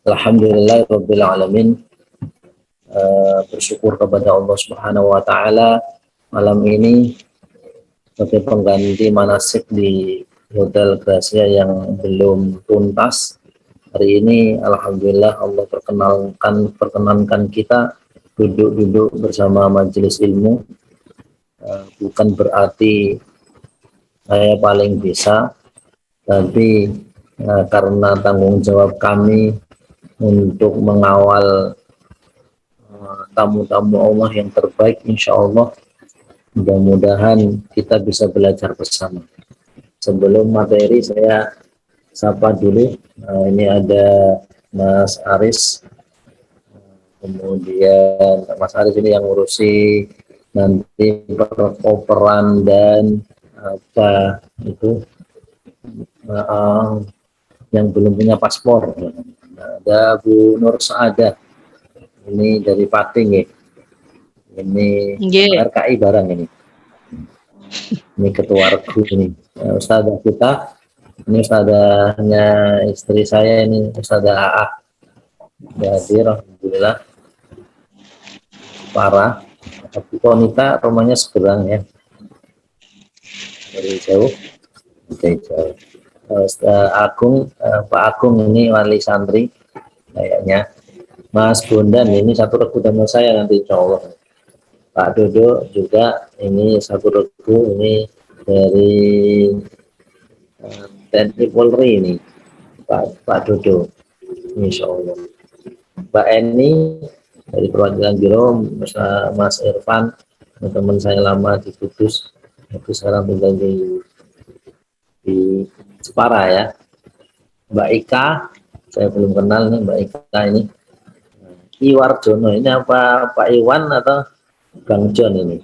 Alhamdulillah Rabbil Alamin. Bersyukur kepada Allah Subhanahu wa Ta'ala, malam ini sebagai pengganti manasik di Hotel Gracia yang belum tuntas. Hari ini alhamdulillah Allah perkenankan kita duduk bersama majelis ilmu. Bukan berarti saya paling bisa, tapi karena tanggung jawab kami untuk mengawal tamu-tamu Allah yang terbaik, insya Allah mudah-mudahan kita bisa belajar bersama. Sebelum materi, saya sapa dulu. Ini ada Mas Aris, kemudian Mas Aris ini yang ngurusi nanti peran dan apa itu yang belum punya paspor. Ada Bu Nur Saadah, ini dari Pating ya. Ini RKI barang ini. Ini ketua regu ini. Ustazah kita, ini ustazahnya istri saya, ini Ustazah AA. Jadi alhamdulillah parah. Tapi Konita rumahnya seberang ya. Dari jauh. Dari jauh. Pak Agung ini wali santri kayaknya. Mas Bondan ini satu regu sama saya nanti insya Allah. Pak Dodo juga ini satu regu, ini dari TNI Polri ini Pak Dodo, insya Allah. Mbak Eni dari perwakilan biro, Mas Irfan, teman saya lama di Kudus, itu sekarang tinggal di Jepara ya. Mbak Ika, saya belum kenal nih Mbak Ika ini. Iwarjono ini apa Pak Iwan atau Bang John ini?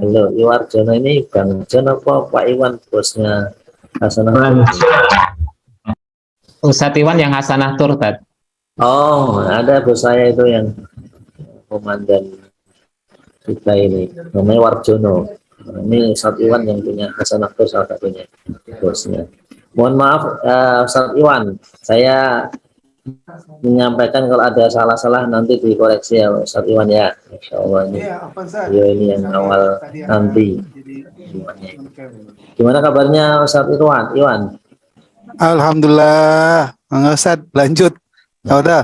Halo, Iwarjono ini Bang John apa Pak Iwan bosnya Hasanah? Ustadz Iwan yang Hasanah Turtat. Oh, ada bos saya itu yang komandan kita ini, namanya Warjono. Ini Ustadz Iwan yang punya Hasanah Tur salah satunya bosnya. Mohon maaf Ustadz Iwan, saya menyampaikan kalau ada salah-salah nanti dikoreksi ya Ustadz Iwan ya. Insya Allah ini ini yang awal nanti. Gimana kabarnya Ustadz Iwan? Alhamdulillah, Ustadz lanjut. Ya udah.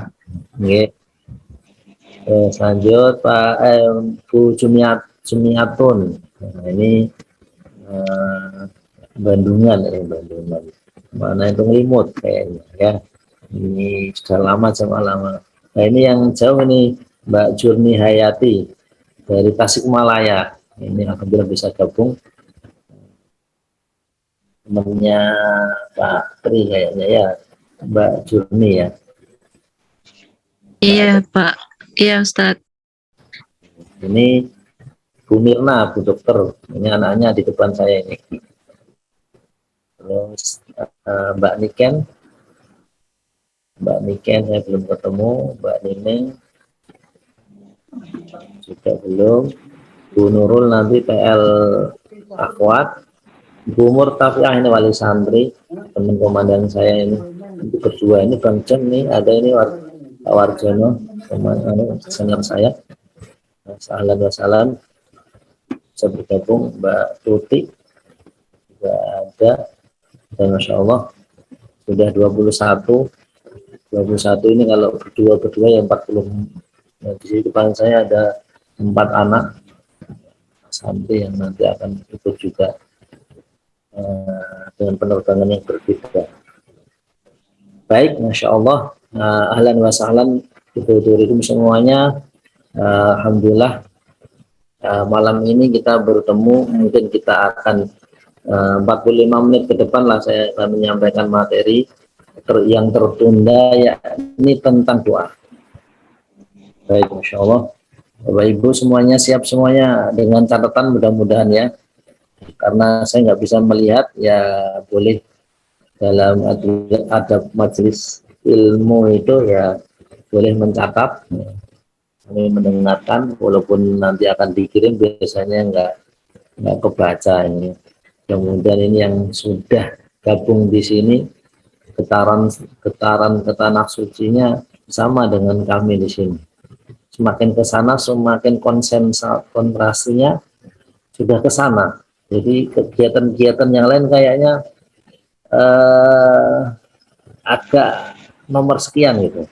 Lanjut Pak Bu Jumiatun. Nah, ini Bandungan. Mana itu Ngelimut kayaknya ya. Ini sudah lama. Nah ini yang jauh ini Mbak Jurni Hayati dari Tasikmalaya. Ini alhamdulillah bisa gabung. Temannya Pak Tri kayaknya ya, Mbak Jurni ya. Iya Pak, iya Ustadz. Ini Bu Mirna, Bu Dokter. Ini anaknya di depan saya ini. Terus Mbak Niken saya belum ketemu. Mbak Nining juga belum. Bu Nurul nanti PL Akhwat. Bu Murtafiah ini wali santri, teman komandan saya ini. Itu kedua ini Bang Jen nih, ada ini Pak Warjono, teman senior saya. Salam bisa bergabung. Mbak Tuti juga ada. Dan Masya Allah sudah 21 ini kalau berdua yang 40. Nah, di sini depan saya ada 4 anak santri yang nanti akan ikut juga dengan penerbangan yang berbeda. Baik, Masya Allah. Ahlan wa sahlan Ibu semuanya. Alhamdulillah malam ini kita bertemu. Mungkin kita akan 45 menit ke depan lah saya akan menyampaikan materi yang tertunda, ya ini tentang doa. Baik, Masya Allah. Bapak Ibu semuanya siap semuanya, dengan catatan mudah-mudahan ya, karena saya nggak bisa melihat ya, boleh dalam adab majelis ilmu itu ya boleh mencatat, kami mendengarkan walaupun nanti akan dikirim, biasanya nggak kebaca ini. Kemudian ini yang sudah gabung di sini getaran getaran ke tanah sucinya sama dengan kami di sini. Semakin ke sana semakin konsentrasinya sudah ke sana. Jadi kegiatan-kegiatan yang lain kayaknya agak nomor sekian gitu.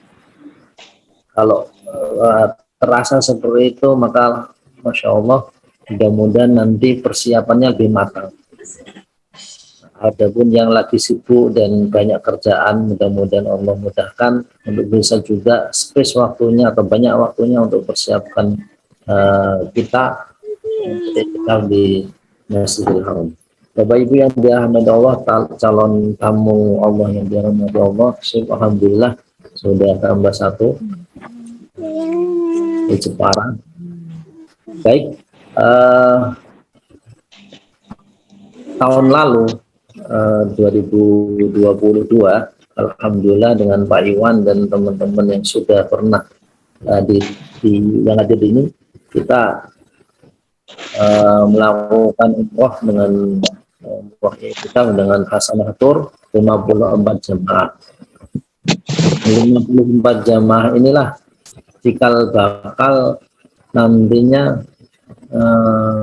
Kalau terasa seperti itu, maka Masya Allah, mudah-mudahan nanti persiapannya lebih matang. Adapun yang lagi sibuk dan banyak kerjaan, mudah-mudahan Allah mudahkan untuk bisa juga space waktunya atau banyak waktunya untuk persiapkan kita di Masjidil Haram. Bapak Ibu yang dirahmati Allah, calon tamu Allah yang dirahmati Allah, alhamdulillah sudah tambah satu di Jepara. Baik, tahun lalu 2022, alhamdulillah dengan Pak Iwan dan teman-teman yang sudah pernah yang ada di ini, kita melakukan umroh dengan kita dengan hasanah tur 54 jamaah. 54 jamaah inilah cikal bakal nantinya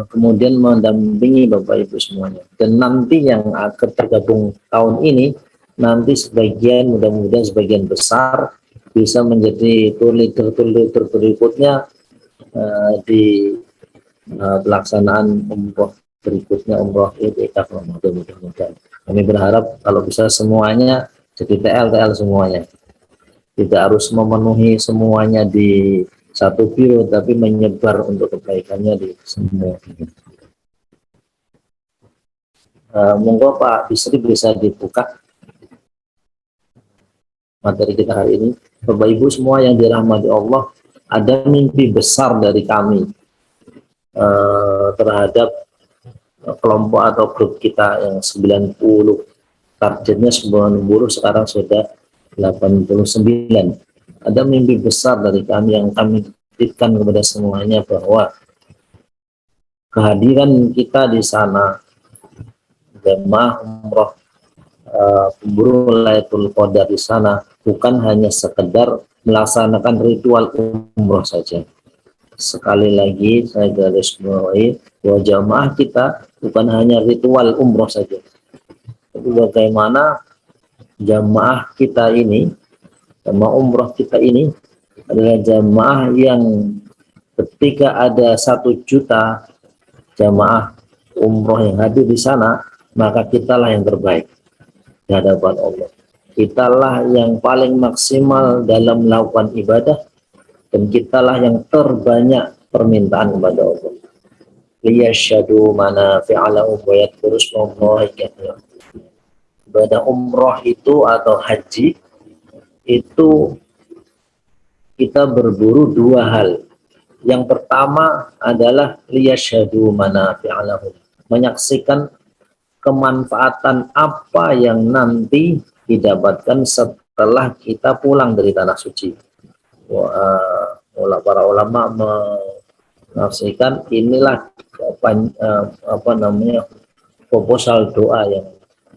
kemudian mendampingi Bapak Ibu semuanya. Dan nanti yang akan tergabung tahun ini, nanti sebagian, mudah-mudahan sebagian besar bisa menjadi tour leader berikutnya di pelaksanaan umroh berikutnya, umroh itikaf mudah-mudahan. Kami berharap kalau bisa semuanya jadi TL semuanya. Tidak harus memenuhi semuanya di satu biro, tapi menyebar untuk kebaikannya di semua. Monggo Pak Bisri bisa dibuka materi kita hari ini. Bapak Ibu semua yang dirahmati Allah, ada mimpi besar dari kami terhadap kelompok atau grup kita yang 90, targetnya 90, sekarang sudah 89. Ada mimpi besar dari kami yang kami titipkan kepada semuanya, bahwa kehadiran kita di sana, jemaah umroh pemburu Lailatul Qadar di sana, bukan hanya sekedar melaksanakan ritual umroh saja. Sekali lagi saya garis bawahi bahwa jamaah kita bukan hanya ritual umroh saja, tapi bagaimana jamaah kita ini, jamaah umroh kita ini adalah jamaah yang ketika ada 1 juta jamaah umroh yang hadir di sana, maka kitalah yang terbaik di hadapan Allah. Kitalah yang paling maksimal dalam melakukan ibadah, dan kitalah yang terbanyak permintaan kepada Allah. Liyashhadu manafi'a lahum wa yadhkuru ismallahi katsiran. Ibadah umroh itu atau haji itu kita berburu 2 hal. Yang pertama adalah liyashhadu manafi'a lahum, menyaksikan kemanfaatan apa yang nanti didapatkan setelah kita pulang dari tanah suci. Para ulama menafsirkan inilah proposal doa yang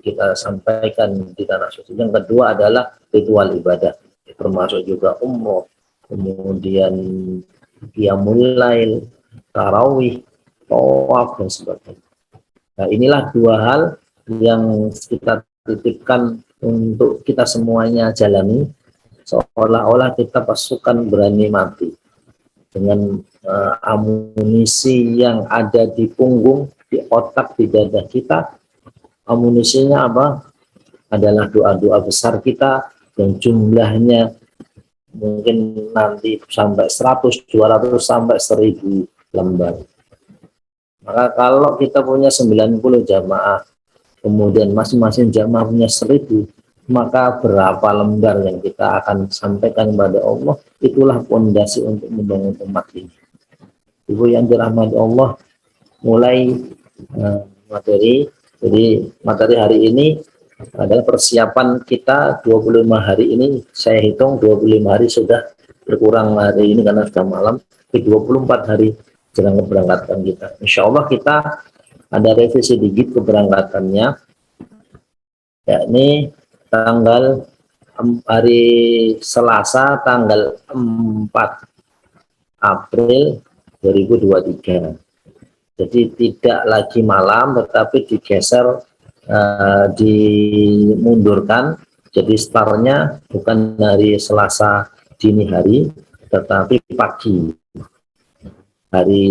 kita sampaikan di tanah suci. Yang kedua adalah ritual ibadah, termasuk juga umroh, kemudian qiyamul lail, tarawih, tawaf dan sebagainya. Nah, inilah 2 hal yang kita titipkan untuk kita semuanya jalani, seolah-olah kita pasukan berani mati dengan amunisi yang ada di punggung, di otak, di dada kita. Amunisinya apa? Adalah doa-doa besar kita yang jumlahnya mungkin nanti sampai 100, 200 sampai 1000 lembar. Maka kalau kita punya 90 jamaah, kemudian masing-masing jamaah punya 1000, maka berapa lembar yang kita akan sampaikan kepada Allah, itulah fondasi untuk membangun umat ini. Ibu yang dirahmati Allah, mulai materi. Jadi materi hari ini adalah persiapan kita 25 hari ini. Saya hitung 25 hari sudah berkurang hari ini karena sudah malam. 24 hari jelang keberangkatan kita. Insya Allah kita ada revisi dikit keberangkatannya, yakni tanggal hari Selasa tanggal 4 April 2023. Jadi tidak lagi malam, tetapi digeser, dimundurkan. Jadi startnya bukan dari Selasa dini hari, tetapi pagi. Hari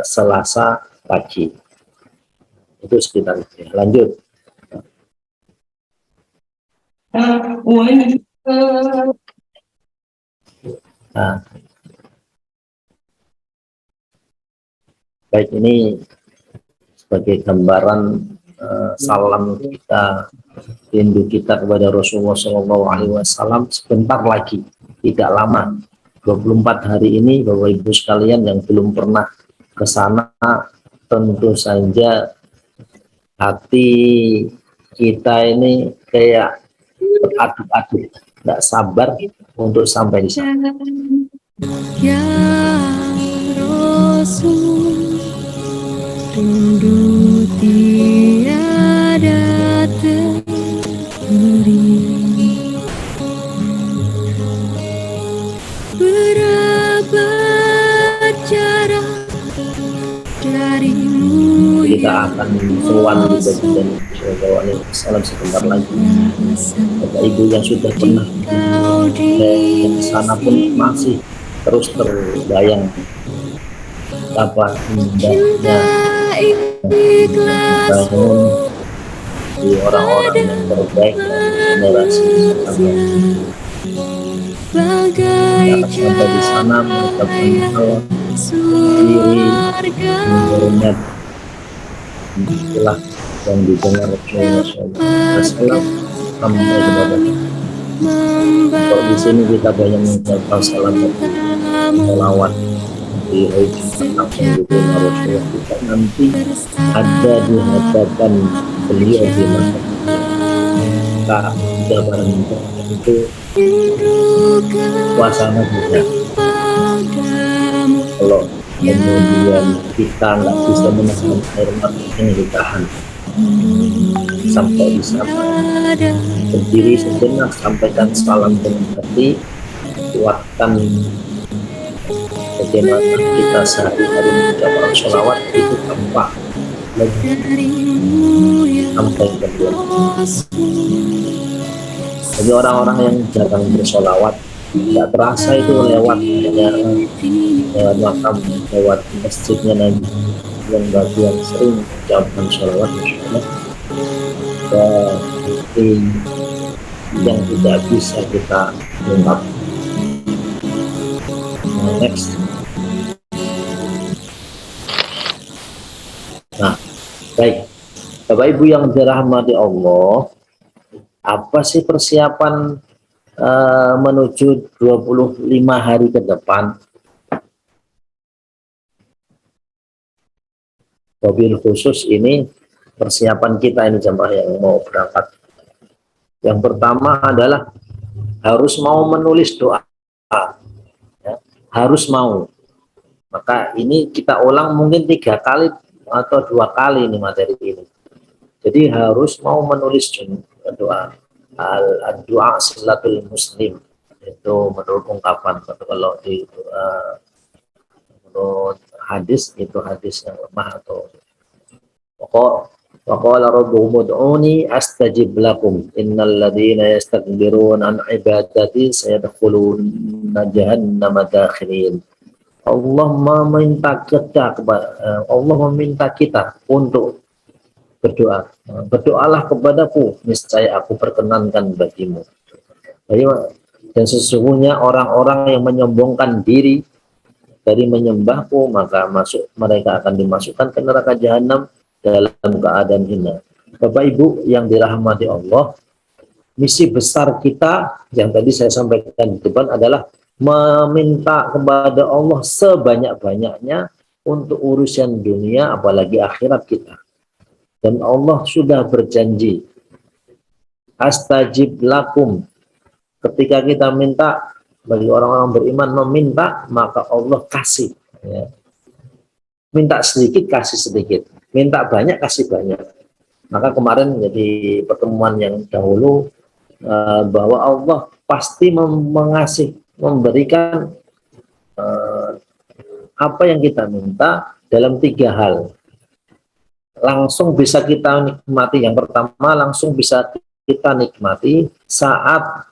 Selasa pagi. Itu sekitar itu. Lanjut. Nah, baik, ini sebagai gambaran salam kita, rindu kita kepada Rasulullah SAW. Sebentar lagi, tidak lama, 24 hari ini, Bapak Ibu sekalian yang belum pernah ke sana, tentu saja hati kita ini kayak beraduk-aduk, nggak sabar untuk sampai di sana. Ya Rasul, rindu tiada teri, berapa jarak darimu Kita akan sowan di bagian salam sebentar lagi. Bapak Ibu yang sudah pernah ke sana pun masih terus terbayang apa indahnya bangun di orang-orang yang terbaik generasi sebelumnya. Kita sampai di sana mengucapkan salam diri menurunnya itulah yang didengar Rasulullah SAW sampai kepada kalau di sini kita banyak mengucapkan salam selawat di hari Jumat juga Rasulullah kita nanti ada di hadapan beliau di masa kita sudah barang itu suasana juga kalau kemudian kita nggak bisa menahan air mata yang ditahan sampai di sana berdiri sejenak, sampaikan salam dengan hati, kuatkan bagaimana kita sehari-hari mengucapkan sholawat itu tanpa lagi sampai ke bulan. Jadi orang-orang yang jarang bersolawat nggak terasa itu lewat makam, lewat masjidnya Nabi yang bagi yang sering mengucapkan sholawat seperti yang tidak bisa kita ungkap. Next. Nah, baik, Bapak Ibu yang dirahmati Allah, apa sih persiapan menuju 25 hari ke depan? Mobil khusus ini persiapan kita ini jamaah yang mau berangkat. Yang pertama adalah harus mau menulis doa, ya, harus mau. Maka ini kita ulang mungkin 3 kali atau 2 kali ini materi ini. Jadi harus mau menulis doa. Doa silatul muslim itu menurut ungkapan, kalau di menurut hadis itu hadis yang lemah atau waqala rabbuhum ud'uni astajib lakum innal ladzina yastakbiruna an ibadati sayadkhuluna jahannama dakhirin. Allah meminta kita untuk berdoa. Berdoalah kepadaku, niscaya aku perkenankan bagimu. Dan sesungguhnya orang-orang yang menyombongkan diri dari menyembahku, maka mereka akan dimasukkan ke neraka jahanam dalam keadaan hina. Bapak Ibu yang dirahmati Allah, misi besar kita yang tadi saya sampaikan di depan adalah meminta kepada Allah sebanyak-banyaknya untuk urusan dunia apalagi akhirat kita. Dan Allah sudah berjanji, astajib lakum, ketika kita minta, bagi orang-orang beriman meminta, maka Allah kasih, ya. Minta sedikit kasih sedikit, minta banyak kasih banyak. Maka kemarin jadi pertemuan yang dahulu bahwa Allah pasti memberikan eh, apa yang kita minta dalam 3 hal. Langsung bisa kita nikmati. Yang pertama, langsung bisa kita nikmati saat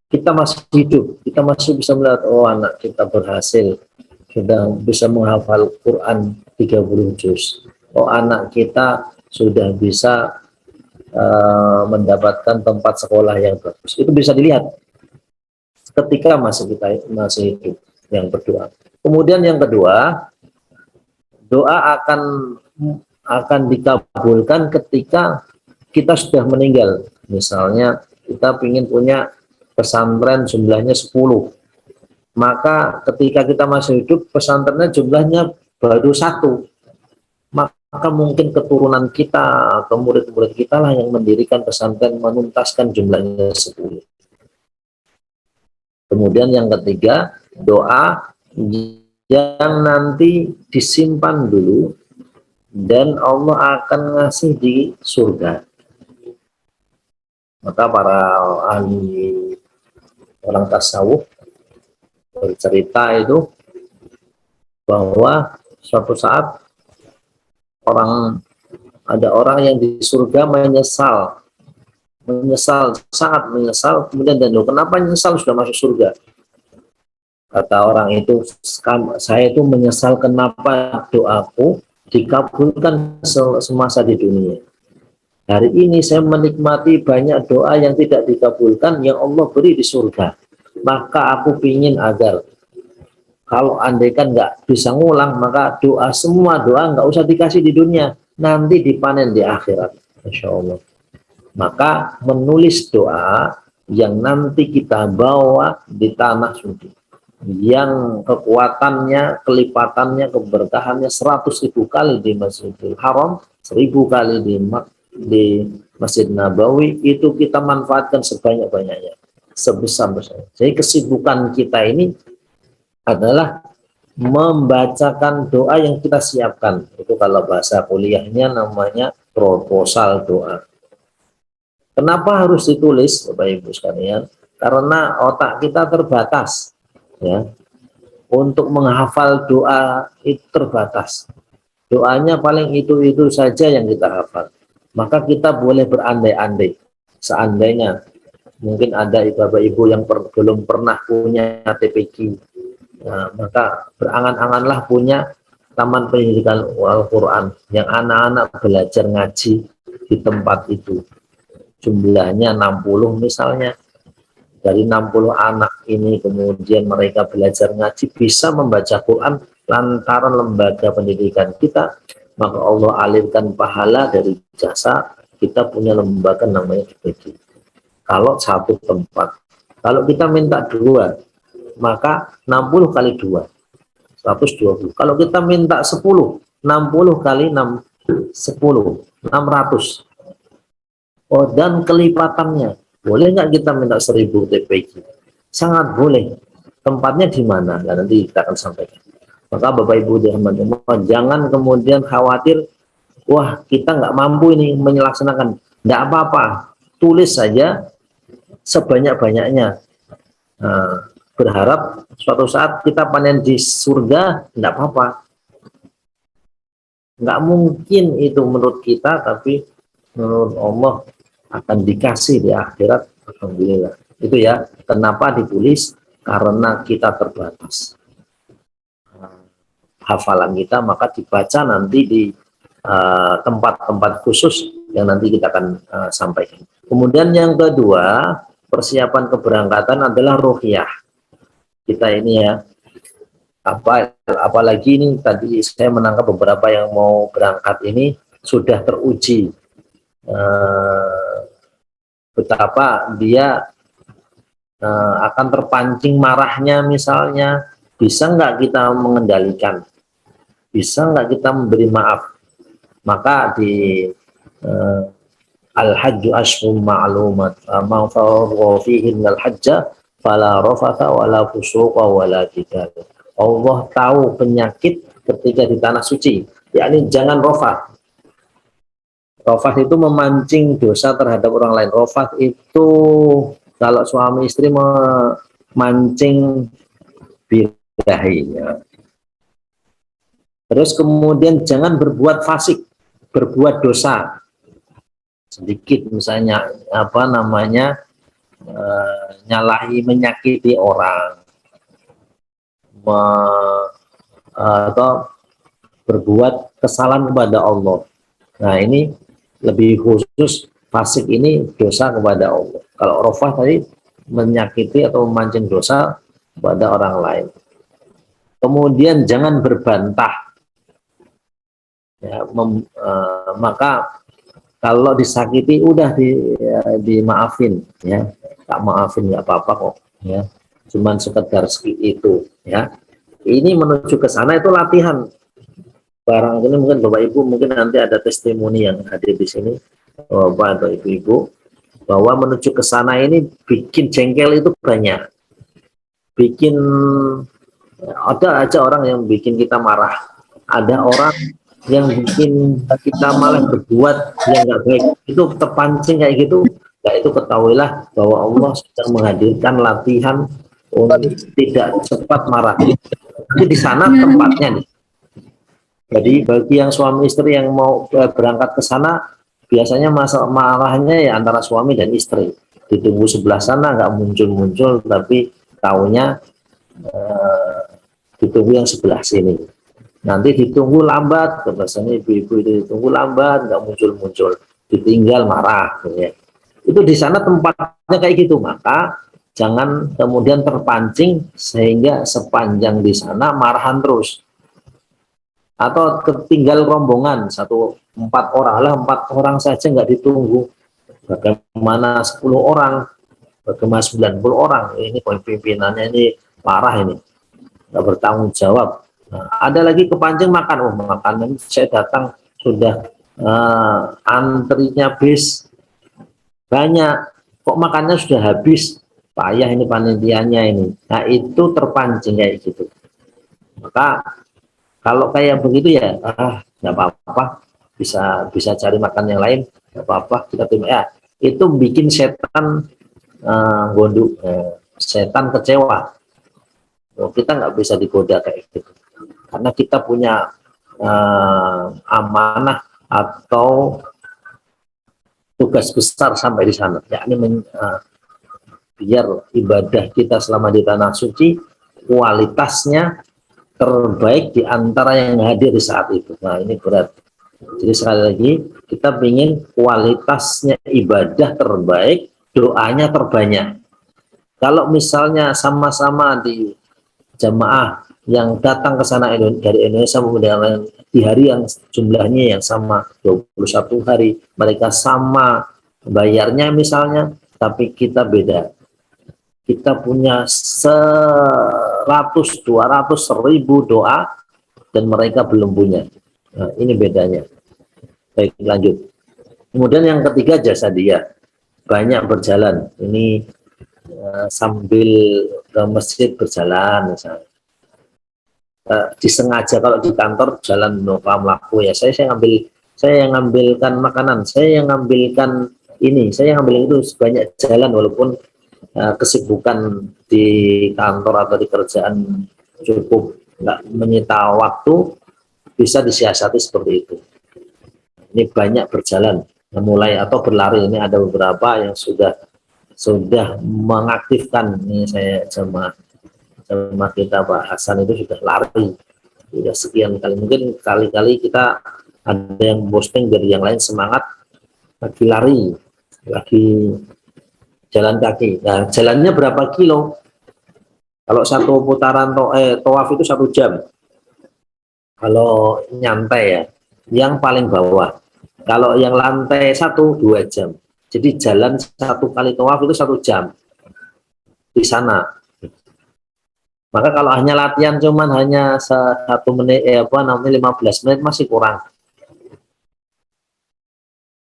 kita masih hidup. Kita masih bisa melihat, oh anak kita berhasil, sudah bisa menghafal Quran 30 juz. Oh anak kita sudah bisa mendapatkan tempat sekolah yang bagus. Itu bisa dilihat ketika masih hidup yang berdoa. Kemudian yang kedua, doa akan dikabulkan ketika kita sudah meninggal. Misalnya kita ingin punya pesantren jumlahnya 10, maka ketika kita masih hidup pesantrennya jumlahnya baru 1, maka mungkin keturunan kita atau murid-murid kita lah yang mendirikan pesantren menuntaskan jumlahnya 10. Kemudian yang ketiga, doa yang nanti disimpan dulu dan Allah akan ngasih di surga. Maka para ahli orang tasawuf bercerita itu bahwa suatu saat ada orang yang di surga menyesal, sangat menyesal. Kemudian dan kenapa menyesal sudah masuk surga? Kata orang itu, saya itu menyesal kenapa doaku dikabulkan semasa di dunia. Hari ini saya menikmati banyak doa yang tidak dikabulkan yang Allah beri di surga. Maka aku ingin agar kalau andaikan nggak bisa ngulang, maka semua doa nggak usah dikasih di dunia, nanti dipanen di akhirat. Masya Allah. Maka menulis doa yang nanti kita bawa di tanah suci, yang kekuatannya, kelipatannya, keberkahannya 100.000 kali di Masjidil Haram, 1000 kali di Masjid Nabawi, itu kita manfaatkan sebanyak-banyaknya, sebesar-besarnya. Jadi kesibukan kita ini adalah membacakan doa yang kita siapkan. Itu kalau bahasa kuliahnya namanya proposal doa. Kenapa harus ditulis, Bapak Ibu sekalian? Karena otak kita terbatas, ya. Untuk menghafal doa itu terbatas. Doanya paling itu saja yang kita hafal. Maka kita boleh berandai-andai. Seandainya mungkin ada Bapak Ibu yang belum pernah punya TPQ, nah, maka berangan-anganlah punya taman pendidikan Al-Quran yang anak-anak belajar ngaji di tempat itu. Jumlahnya 60 misalnya. Dari 60 anak ini kemudian mereka belajar ngaji, bisa membaca Quran lantaran lembaga pendidikan kita, maka Allah alirkan pahala dari jasa kita punya lembaga namanya TPQ. Kalau satu tempat, kalau kita minta 2, maka 60 kali 2, 120. Kalau kita minta 10, 60 kali 6, 10, 600. Oh, dan kelipatannya. Boleh nggak kita minta 1000 TPQ? Sangat boleh. Tempatnya di mana? Nah, nanti kita akan sampaikan. Maka Bapak Ibu dirahmati Allah, jangan kemudian khawatir, wah kita nggak mampu ini menyelaksanakan. Nggak apa-apa. Tulis saja sebanyak-banyaknya. Nah, berharap suatu saat kita panen di surga, enggak apa-apa. Enggak mungkin itu menurut kita, tapi menurut Allah akan dikasih di akhirat. Alhamdulillah. Itu ya, kenapa ditulis? Karena kita terbatas hafalan kita, maka dibaca nanti di tempat-tempat khusus yang nanti kita akan sampaikan. Kemudian yang kedua, persiapan keberangkatan adalah ruhiyah. Kita ini ya, apalagi ini tadi saya menangkap beberapa yang mau berangkat ini sudah teruji betapa dia akan terpancing marahnya misalnya. Bisa nggak kita mengendalikan, bisa nggak kita memberi maaf. Maka di al-hajju ashhurun ma'lumat ma farra fihi al-hajja fala rafatha wala fusuqa wala jidal. Allah tahu penyakit ketika di tanah suci, yakni jangan rafat. Rafat itu memancing dosa terhadap orang lain. Rafat itu kalau suami istri memancing birahinya. Terus kemudian jangan berbuat fasik, berbuat dosa sedikit, misalnya apa namanya, nyalahi, menyakiti orang, atau berbuat kesalahan kepada Allah. Nah ini lebih khusus, fasik ini dosa kepada Allah. Kalau rafah tadi menyakiti atau memancing dosa kepada orang lain. Kemudian jangan berbantah. Ya, maka kalau disakiti udah dimaafin, ya, tak maafin nggak apa-apa kok, ya, cuman sekedar itu, ya. Ini menuju ke sana itu latihan. Barang ini mungkin Bapak Ibu mungkin nanti ada testimoni yang hadir di sini, Bapak atau Ibu-ibu, bahwa menuju ke sana ini bikin jengkel itu banyak, bikin ada aja orang yang bikin kita marah, ada orang yang bikin kita malah berbuat yang nggak baik, itu terpancing kayak gitu. Nah itu ketahuilah bahwa Allah sedang menghadirkan latihan untuk tidak cepat marah. Jadi di sana tempatnya nih. Jadi bagi yang suami istri yang mau berangkat ke sana, biasanya masa marahnya ya antara suami dan istri. Ditunggu sebelah sana nggak muncul-muncul, tapi taunya ditunggu yang sebelah sini. Nanti ditunggu lambat, biasanya ibu-ibu itu ditunggu lambat, nggak muncul-muncul, ditinggal marah. Ya. Itu di sana tempatnya kayak gitu, maka jangan kemudian terpancing sehingga sepanjang di sana marahan terus. Atau ketinggal rombongan, 4 orang saja nggak ditunggu. Bagaimana 10 orang, bagaimana 90 orang, ini pimpinannya ini parah ini, nggak bertanggung jawab. Nah, ada lagi kepancing makan, makanan saya datang sudah antrinya bis banyak, kok makannya sudah habis, payah ini panitianya ini. Nah itu terpancing kayak gitu. Maka kalau kayak begitu ya, nggak apa-apa, bisa cari makan yang lain, nggak apa-apa, kita terima. Ya, itu bikin setan gondok, setan kecewa. Kita nggak bisa digoda kayak gitu, karena kita punya amanah atau tugas besar sampai di sana, yakni biar ibadah kita selama di tanah suci kualitasnya terbaik di antara yang hadir di saat itu. Nah ini berat. Jadi sekali lagi kita ingin kualitasnya ibadah terbaik, doanya terbanyak. Kalau misalnya sama-sama di jamaah yang datang ke sana dari Indonesia kemudian di hari yang jumlahnya yang sama, 21 hari, mereka sama bayarnya misalnya, tapi kita beda. Kita punya 100, 200, 1000 doa dan mereka belum punya. Nah, ini bedanya. Baik, lanjut. Kemudian yang ketiga jasa dia, banyak berjalan. Ini sambil ke masjid berjalan misalnya. Disengaja, kalau di kantor jalan melaku ya, saya yang ngambilkan makanan, saya yang ngambilkan ini, saya yang ngambil itu, sebanyak jalan walaupun kesibukan di kantor atau di kerjaan cukup nggak menyita waktu, bisa disiasati seperti itu. Ini banyak berjalan, mulai atau berlari. Ini ada beberapa yang sudah mengaktifkan. Ini saya sama kita Pak Hasan itu sudah lari, sudah sekian kali. Mungkin kali-kali kita ada yang posting dari yang lain semangat lagi lari, lagi jalan kaki. Nah, jalannya berapa kilo? Kalau satu putaran tawaf itu 1 jam. Kalau nyantai ya, yang paling bawah. Kalau yang lantai 1, 2 jam. Jadi jalan 1 kali tawaf itu 1 jam di sana. Maka kalau hanya latihan cuman hanya 1 menit, 15 menit masih kurang.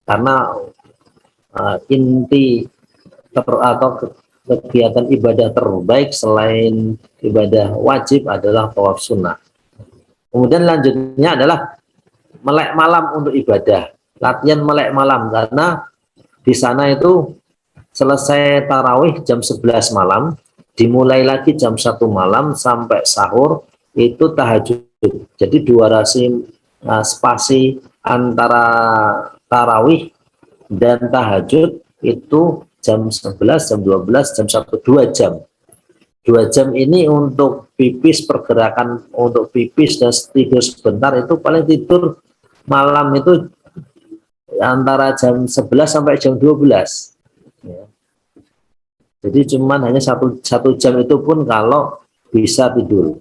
Karena inti atau kegiatan ibadah terbaik selain ibadah wajib adalah tawaf sunnah. Kemudian lanjutnya adalah melek malam untuk ibadah. latihan melek malam, karena di sana itu selesai tarawih jam 11 malam, dimulai lagi jam 1 malam sampai sahur itu tahajud. Jadi durasi spasi antara tarawih dan tahajud itu jam 11, jam 12, jam 1, 2 jam. 2 jam ini untuk pipis, pergerakan untuk pipis dan tidur sebentar, itu paling tidur malam itu antara jam 11 sampai jam 12. Ya. Jadi cuman hanya satu jam itu pun kalau bisa tidur.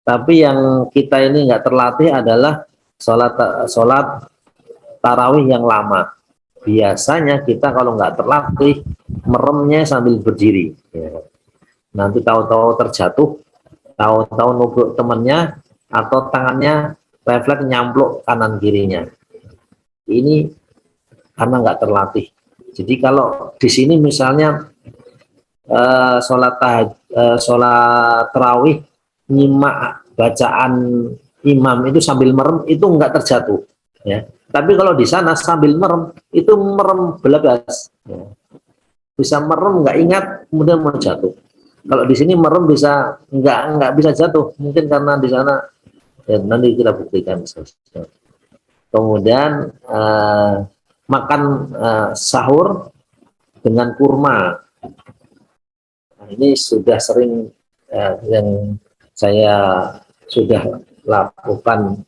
Tapi yang kita ini nggak terlatih adalah sholat tarawih yang lama. Biasanya kita kalau nggak terlatih meremnya sambil berdiri. Ya. Nanti tahu-tahu terjatuh, tahu-tahu nubruk temannya, atau tangannya refleks nyampluk kanan kirinya. Ini karena nggak terlatih. Jadi kalau di sini misalnya sholat tarawih nyimak bacaan imam itu sambil merem, itu nggak terjatuh. Ya. Tapi kalau di sana sambil merem itu merem belabas. Ya. Bisa merem nggak ingat kemudian mau jatuh. Kalau di sini merem bisa nggak bisa jatuh, mungkin karena di sana ya, nanti kita buktikan. Kemudian makan sahur dengan kurma. Nah, ini sudah sering yang saya sudah lakukan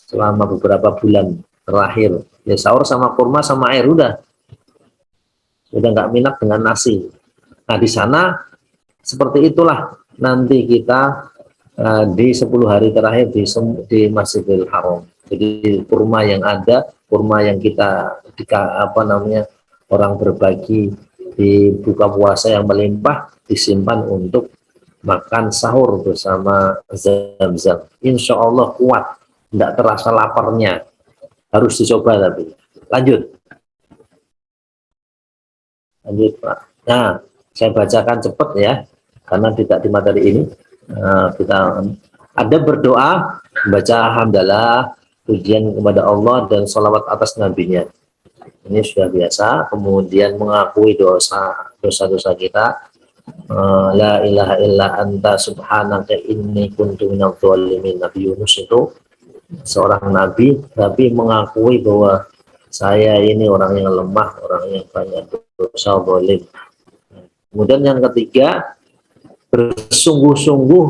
selama beberapa bulan terakhir. Ya sahur sama kurma sama air udah nggak minat dengan nasi. Nah di sana seperti itulah nanti kita di 10 hari terakhir di Masjidil Haram. Jadi kurma yang ada, kurma yang kita orang berbagi di buka puasa yang melimpah disimpan untuk makan sahur bersama Zam-Zam. Insya Allah kuat, tidak terasa laparnya. Harus dicoba tapi. Lanjut Pak. Nah, saya bacakan cepat ya, karena tidak di materi ini. Kita ada berdoa, membaca hamdalah, pujian kepada Allah dan sholawat atas nabinya. Ini sudah biasa. Kemudian mengakui dosa-dosa kita. La ilaha illa anta subhanaka inni kuntu minadh dhalimin. Nabi Yunus itu seorang nabi, tapi mengakui bahwa saya ini orang yang lemah, orang yang banyak dosa, zalim. Kemudian yang ketiga, bersungguh-sungguh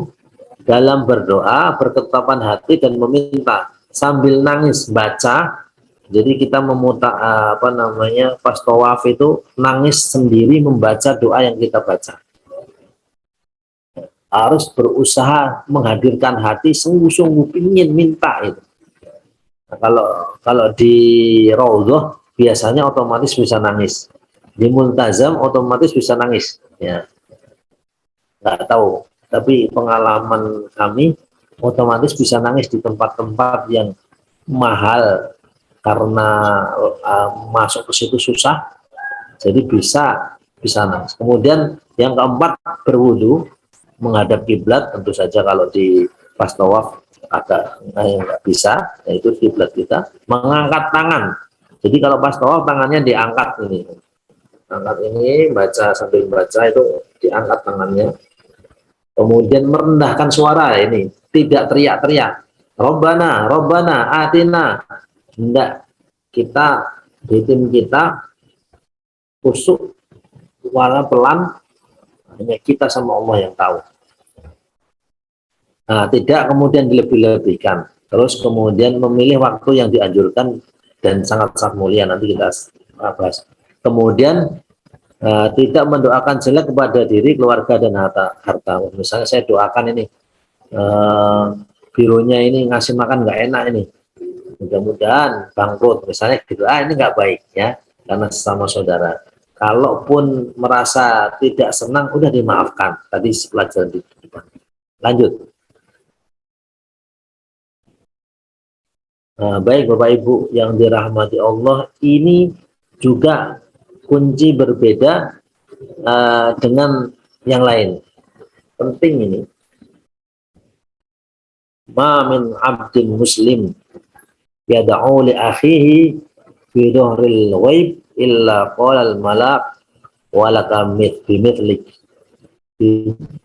dalam berdoa, berketapan hati dan meminta sambil nangis baca. Jadi kita pas tawaf itu nangis sendiri membaca doa yang kita baca. Harus berusaha menghadirkan hati, sungguh-sungguh ingin minta itu. Nah, kalau di Raudhah biasanya otomatis bisa nangis. Di Multazam otomatis bisa nangis. Ya, nggak tahu. Tapi pengalaman kami otomatis bisa nangis di tempat-tempat yang mahal karena masuk ke situ susah. Jadi bisa nangis. Kemudian yang keempat, berwudu menghadap kiblat. Tentu saja kalau di pas tawaf agak nggak bisa, yaitu kiblat kita. Mengangkat tangan. Jadi kalau pas tawaf tangannya diangkat ini. Angkat ini, baca sambil baca itu diangkat tangannya. Kemudian merendahkan suara ini, tidak teriak-teriak. Robbana, Robbana, atina. Enggak. Kita di tim kita kusuk suara pelan, hanya kita sama Allah yang tahu. Nah, tidak kemudian dilebih-lebihkan. Terus kemudian memilih waktu yang dianjurkan dan sangat-sangat mulia, nanti kita bahas. Kemudian tidak mendoakan jelek kepada diri, keluarga, dan harta. Misalnya saya doakan ini, bironya ini ngasih makan nggak enak ini, mudah-mudahan bangkrut. Misalnya gitu, ini nggak baik ya, karena sesama saudara. Kalaupun merasa tidak senang, udah dimaafkan. Tadi pelajaran di depan. Lanjut. Baik Bapak Ibu yang dirahmati Allah, ini juga kunci berbeda dengan yang lain. Penting ini. Ma min abdin muslim yad'u li akhihi fi dhahril ghaib illa qala al malak walaka bimithlik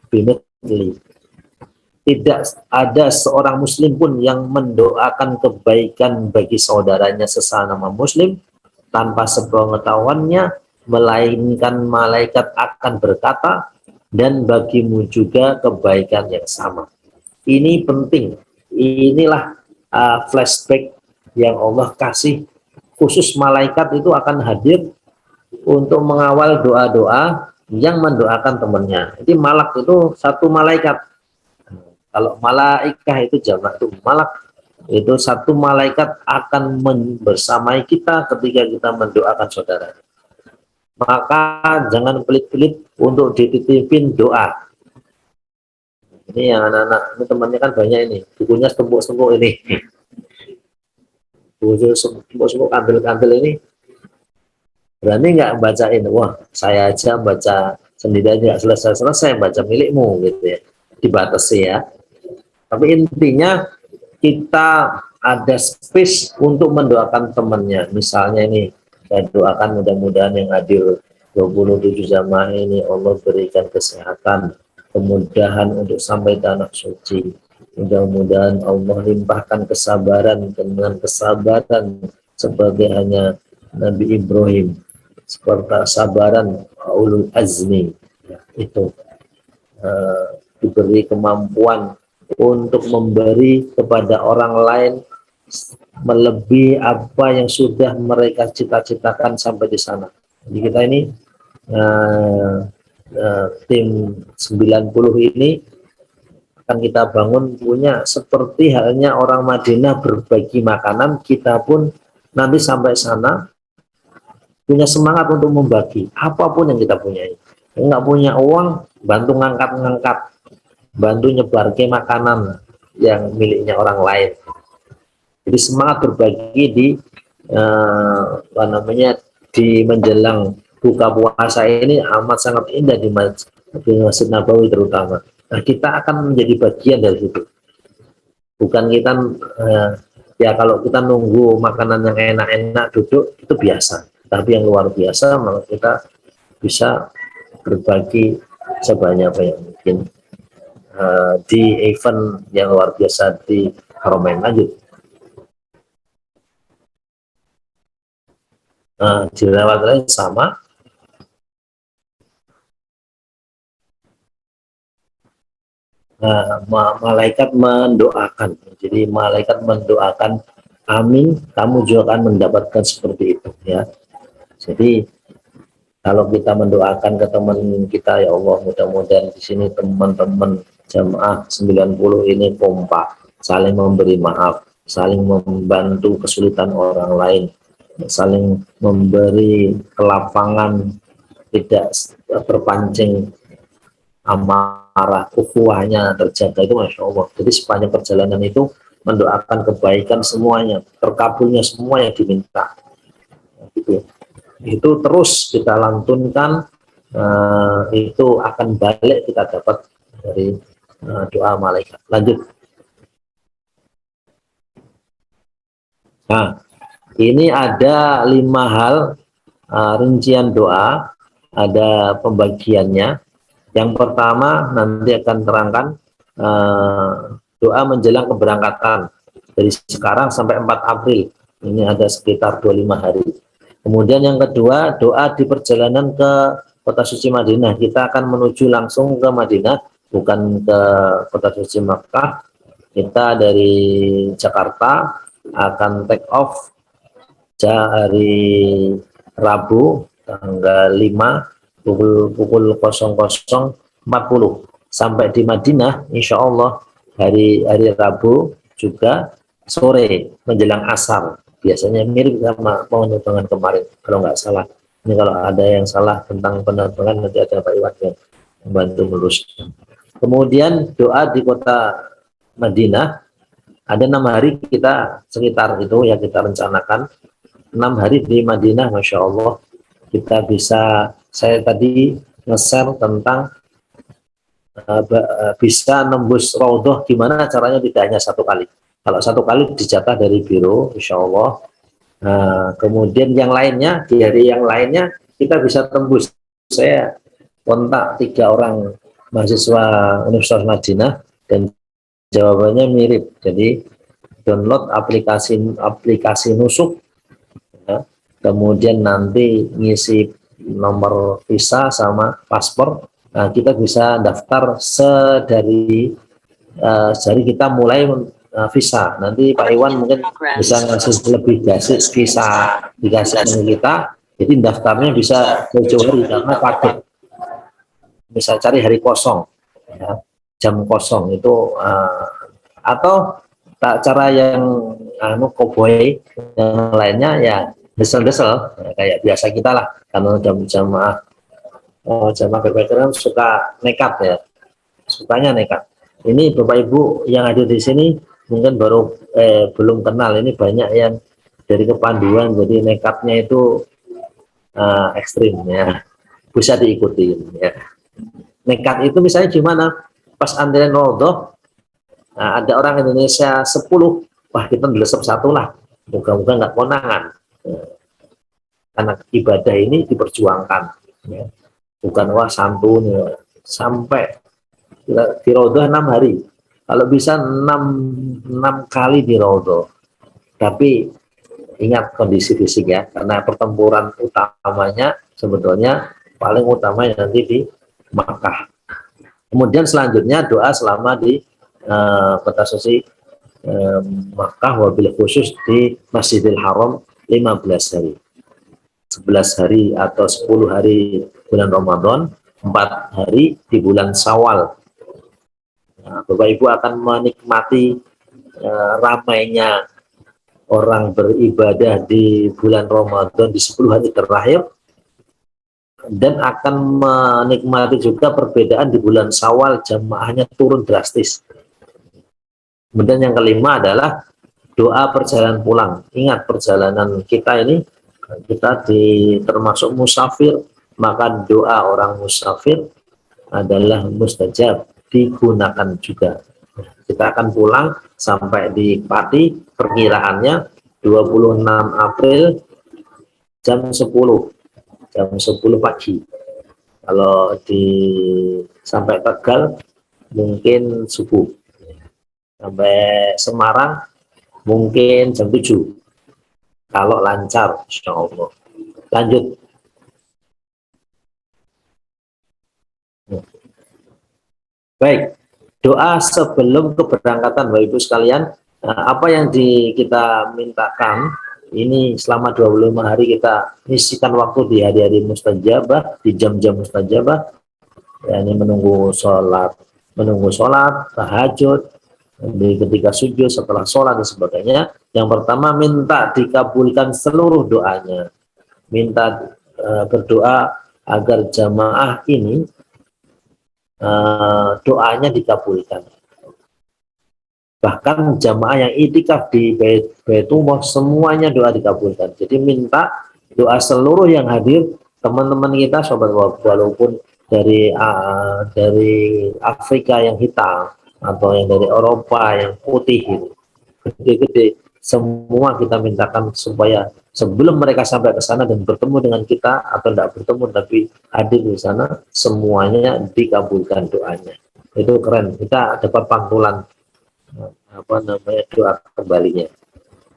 bimithlik. Tidak ada seorang muslim pun yang mendoakan kebaikan bagi saudaranya sesama muslim tanpa sepengetahuannya, melainkan malaikat akan berkata, dan bagimu juga kebaikan yang sama. Ini penting. Inilah flashback yang Allah kasih. Khusus malaikat itu akan hadir untuk mengawal doa-doa yang mendoakan temannya. Jadi malak itu satu malaikat. Kalau malaikah itu jamak itu malak, itu satu malaikat akan bersamai kita ketika kita mendoakan saudara. Maka jangan pelit-pelit untuk dititipin doa. Ini yang anak-anak, ini temannya kan banyak ini, bukunya sempuk-sempuk ini. Buku sempuk-sempuk ambil-ambil ini. Berani nggak bacain? Wah, saya aja baca sendiri aja, selesai-selesai baca milikmu gitu ya. Dibatasi ya. Tapi intinya kita ada space untuk mendoakan temannya. Misalnya ini, saya doakan mudah-mudahan yang hadir 27 jamaah ini Allah berikan kesehatan, kemudahan untuk sampai tanah suci. Mudah-mudahan Allah limpahkan kesabaran dengan kesabaran sebagai hanya Nabi Ibrahim, seperti kesabaran ulul azmi. Itu diberi kemampuan untuk memberi kepada orang lain melebihi apa yang sudah mereka cita-citakan sampai di sana. Jadi kita ini tim 90 ini akan kita bangun punya seperti halnya orang Madinah berbagi makanan, kita pun nanti sampai sana punya semangat untuk membagi apapun yang kita punya. Nggak punya uang, bantu ngangkat-ngangkat, bantu nyebar ke makanan yang miliknya orang lain. Jadi semangat berbagi di di menjelang buka puasa ini amat sangat indah di Masjid Nabawi terutama. Nah, kita akan menjadi bagian dari itu. Bukan kita ya kalau kita nunggu makanan yang enak-enak duduk itu biasa. Tapi yang luar biasa malah kita bisa berbagi sebanyak-banyak mungkin di event yang luar biasa di Haramain. Lanjut. Dirawat lain sama. Malaikat mendoakan. Jadi malaikat mendoakan, amin, kamu juga akan mendapatkan seperti itu ya. Jadi kalau kita mendoakan ke teman kita, ya Allah, mudah-mudahan di sini teman-teman jamaah 90 ini kompak, saling memberi maaf, saling membantu kesulitan orang lain, saling memberi kelapangan, tidak terpancing amarah, ukhuwahnya terjaga, itu Masya Allah. Jadi sepanjang perjalanan itu mendoakan kebaikan semuanya, terkabulnya semua yang diminta. Gitu. Itu terus kita lantunkan, itu akan balik kita dapat dari doa malaikat. Lanjut. Nah, ini ada 5 hal rincian doa, ada pembagiannya. Yang pertama nanti akan terangkan doa menjelang keberangkatan dari sekarang sampai 4 April. Ini ada sekitar 25 hari. Kemudian yang kedua, doa di perjalanan ke kota suci Madinah. Kita akan menuju langsung ke Madinah, bukan ke kota suci Makkah. Kita dari Jakarta akan take off hari Rabu tanggal 5 pukul 00.40 sampai di Madinah insya Allah hari Rabu juga sore menjelang asar. Biasanya mirip sama penerbangan kemarin kalau nggak salah. Ini kalau ada yang salah tentang penerbangan nanti ada Pak Iwan yang membantu meluruskan. Kemudian doa di kota Madinah ada 6 hari kita sekitar itu yang kita rencanakan. 6 hari di Madinah, Masya Allah kita bisa, saya tadi nge-share tentang bisa nembus Raudhah, gimana caranya tidak hanya 1 kali, Kalau 1 kali dijatah dari biro, insya Allah. Nah, kemudian yang lainnya, di hari yang lainnya kita bisa tembus. Saya kontak 3 orang mahasiswa Universitas Madinah dan jawabannya mirip. Jadi download aplikasi Nusuk, ya. Kemudian nanti ngisi nomor visa sama paspor. Nah, kita bisa daftar dari kita mulai visa. Nanti Pak Iwan mungkin bisa ngasih lebih visa dikasih ke kita. Jadi daftarnya bisa jauh-jauh hari karena paket. Bisa cari hari kosong, ya, jam kosong itu, atau cara yang koboi yang lainnya ya desel-desel, ya, kayak biasa kita lah. Karena jamaah backpacker suka nekat, ya, sukanya nekat. Ini Bapak Ibu yang ada di sini mungkin baru belum kenal, ini banyak yang dari kepanduan, jadi nekatnya itu ekstrim, ya, bisa diikuti, ya. Nekat itu misalnya gimana? Pas antrian rodoh, nah, ada orang Indonesia 10, wah kita delesep 1 lah, moga-moga nggak konangan. Karena ibadah ini diperjuangkan, ya. Bukan wah santun, ya. Sampai di rodoh 6 hari, kalau bisa 6 kali di rodoh. Tapi ingat kondisi fisik, ya, karena pertempuran utamanya sebetulnya paling utamanya nanti di Makkah. Kemudian selanjutnya doa selama di kota suci Makkah, wabil khusus di Masjidil Haram 15 hari. 11 hari atau 10 hari bulan Ramadan, 4 hari di bulan Syawal. Nah, Bapak Ibu akan menikmati ramainya orang beribadah di bulan Ramadan di 10 hari terakhir, dan akan menikmati juga perbedaan di bulan Syawal, jamaahnya turun drastis. Kemudian yang kelima adalah doa perjalanan pulang. Ingat, perjalanan kita ini, kita termasuk musafir, maka doa orang musafir adalah mustajab, digunakan juga. Kita akan pulang sampai di Pati, perkiraannya 26 April jam 10 pagi. Kalau sampai Tegal mungkin subuh. Sampai Semarang mungkin jam 7. Kalau lancar, insya Allah. Lanjut. Baik, doa sebelum keberangkatan Bapak Ibu sekalian. Apa yang kita mintakan ini selama 25 hari kita isikan waktu di hari-hari mustajabah, di jam-jam mustajabah, ya, ini menunggu sholat, tahajud, ketika sujud, setelah sholat dan sebagainya. Yang pertama, minta dikabulkan seluruh doanya, minta berdoa agar jamaah ini doanya dikabulkan. Bahkan jamaah yang itikaf di Baitullah semuanya doa dikabulkan. Jadi minta doa seluruh yang hadir, teman-teman kita, sobat, walaupun dari Afrika yang hitam atau yang dari Eropa yang putih, gede-gede, semua kita mintakan supaya sebelum mereka sampai ke sana dan bertemu dengan kita, atau tidak bertemu tapi hadir di sana, semuanya dikabulkan doanya. Itu keren. Kita dapat pangkulan doa kembalinya.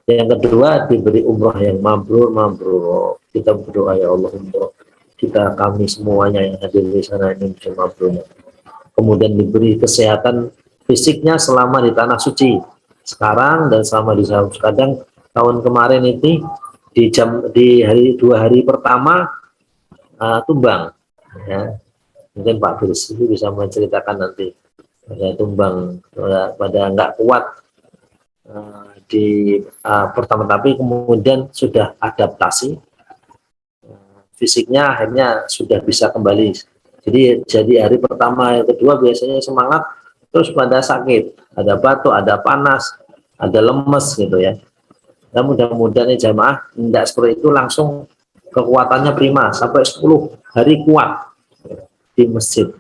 Yang kedua, diberi umroh yang mabrur. Kita berdoa, ya Allah, umroh kami semuanya yang hadir di sana ini bisa mabrur. Kemudian diberi kesehatan fisiknya selama di tanah suci sekarang dan selama di sana. Kadang tahun kemarin itu di hari 2 hari pertama tumbang, ya. Mungkin Pak Birs itu bisa menceritakan nanti. Pada tumbang, pada nggak kuat di pertama, tapi kemudian sudah adaptasi, fisiknya akhirnya sudah bisa kembali. Jadi hari pertama, yang kedua biasanya semangat, terus pada sakit, ada batuk, ada panas, ada lemes gitu, ya. Dan mudah-mudahan jamaah tidak seperti itu, langsung kekuatannya prima sampai 10 hari kuat di masjid.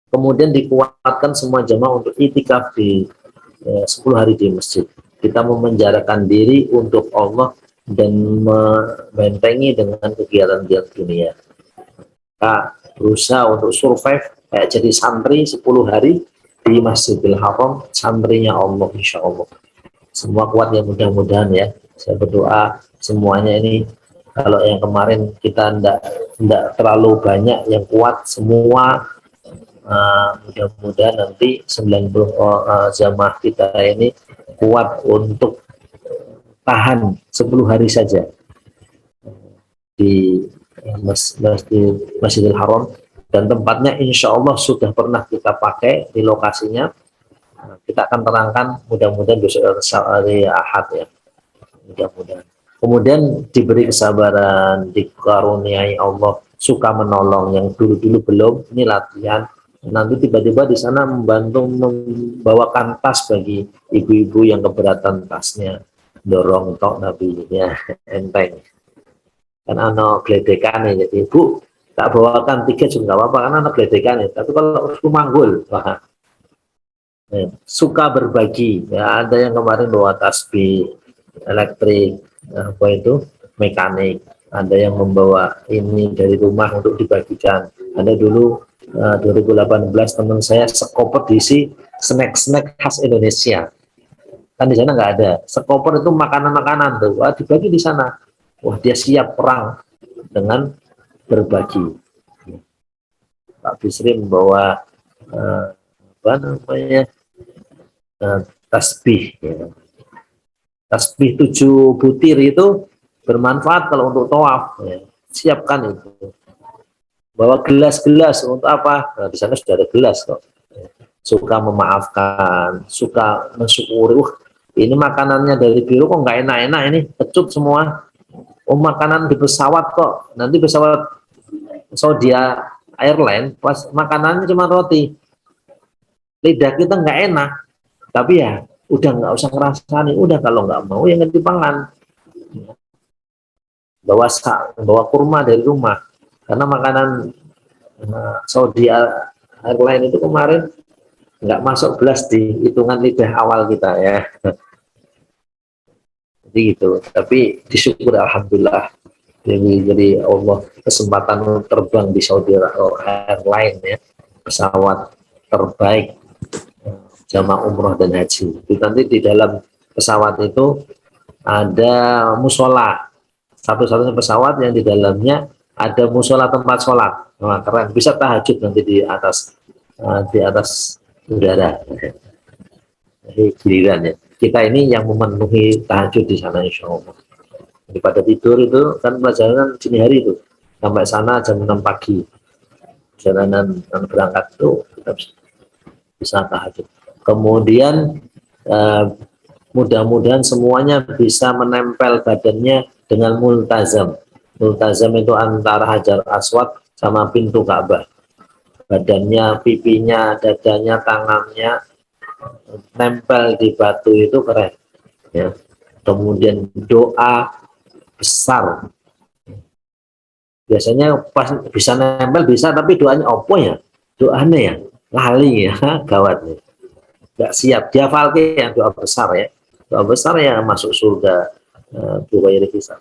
Kemudian dikuatkan semua jamaah untuk itikaf di 10 hari di masjid. Kita memenjarakan diri untuk Allah dan membentengi dengan kegiatan-kegiatan dunia. Kita berusaha untuk survive kayak jadi santri 10 hari di Masjidil Haram, santrinya Allah, insya Allah. Semua kuat ya, mudah-mudahan ya. Saya berdoa semuanya ini, kalau yang kemarin kita tidak terlalu banyak yang kuat semua, mudah-mudahan nanti 90 jamaah kita ini kuat untuk tahan 10 hari saja di Masjidil Haram, dan tempatnya insya Allah sudah pernah kita pakai di lokasinya. Kita akan terangkan mudah-mudahan besok hari Ahad ya, mudah-mudahan. Kemudian diberi kesabaran, dikaruniai Allah, suka menolong yang dulu-dulu belum, ini latihan. Nanti tiba-tiba di sana membantu membawakan tas bagi ibu-ibu yang keberatan tasnya, dorong tok Nabi ya, enteng. Kan anak gledekan ya, jadi ibu tak bawakan 3 juga nggak apa-apa, karena anak gledekan ya. Tapi kalau aku manggul, wah, suka berbagi ya. Ada yang kemarin bawa tasbih elektrik, apa itu, mekanik. Ada yang membawa ini dari rumah untuk dibagikan. Ada dulu 2018 teman saya sekoper diisi snack-snack khas Indonesia. Kan di sana nggak ada. Sekoper itu makanan-makanan tuh, wah, dibagi di sana. Wah, dia siap perang dengan berbagi. Pak Bisri membawa apa namanya, tasbih ya. Tasbih 7 butir itu bermanfaat kalau untuk tawaf ya. Siapkan itu. Bawa gelas-gelas untuk apa? Nah, di sana sudah ada gelas kok. Suka memaafkan, suka mensyukuri. Ini makanannya dari biru kok nggak enak-enak, ini kecut semua. Oh, makanan di pesawat kok. Nanti pesawat Saudi Airline pas makanannya cuma roti. Lidah kita nggak enak. Tapi ya udah nggak usah ngerasani. Udah kalau nggak mau ya nggak dipangan. Bawa kurma dari rumah. Karena makanan Saudi Airline itu kemarin nggak masuk belas di hitungan lidah awal kita ya. Jadi gitu. Tapi disyukur alhamdulillah. Jadi Allah kesempatan terbang di Saudi Airline ya, pesawat terbaik jamaah umroh dan haji. Jadi nanti di dalam pesawat itu ada musola. Satu-satunya pesawat yang di dalamnya ada musola tempat sholat. Wah, keren, bisa tahajud nanti di atas udara. Jadi giliran ya. Kita ini yang memenuhi tahajud di sana insya Allah. Daripada tidur itu kan pelajaran dini hari itu sampai sana jam 6 pagi. Perjalanan berangkat itu kita bisa tahajud. Kemudian mudah-mudahan semuanya bisa menempel badannya dengan multazam. Multazam itu antara Hajar Aswad sama pintu Ka'bah. Badannya, pipinya, dadanya, tangannya nempel di batu itu keren. Ya. Kemudian doa besar. Biasanya pas bisa nempel bisa, tapi doanya opo ya? Doanya ya lali ya, gawat nih. Nggak siap. Dihafalke yang doa besar ya. Doa besar ya masuk surga. Doa yang bisa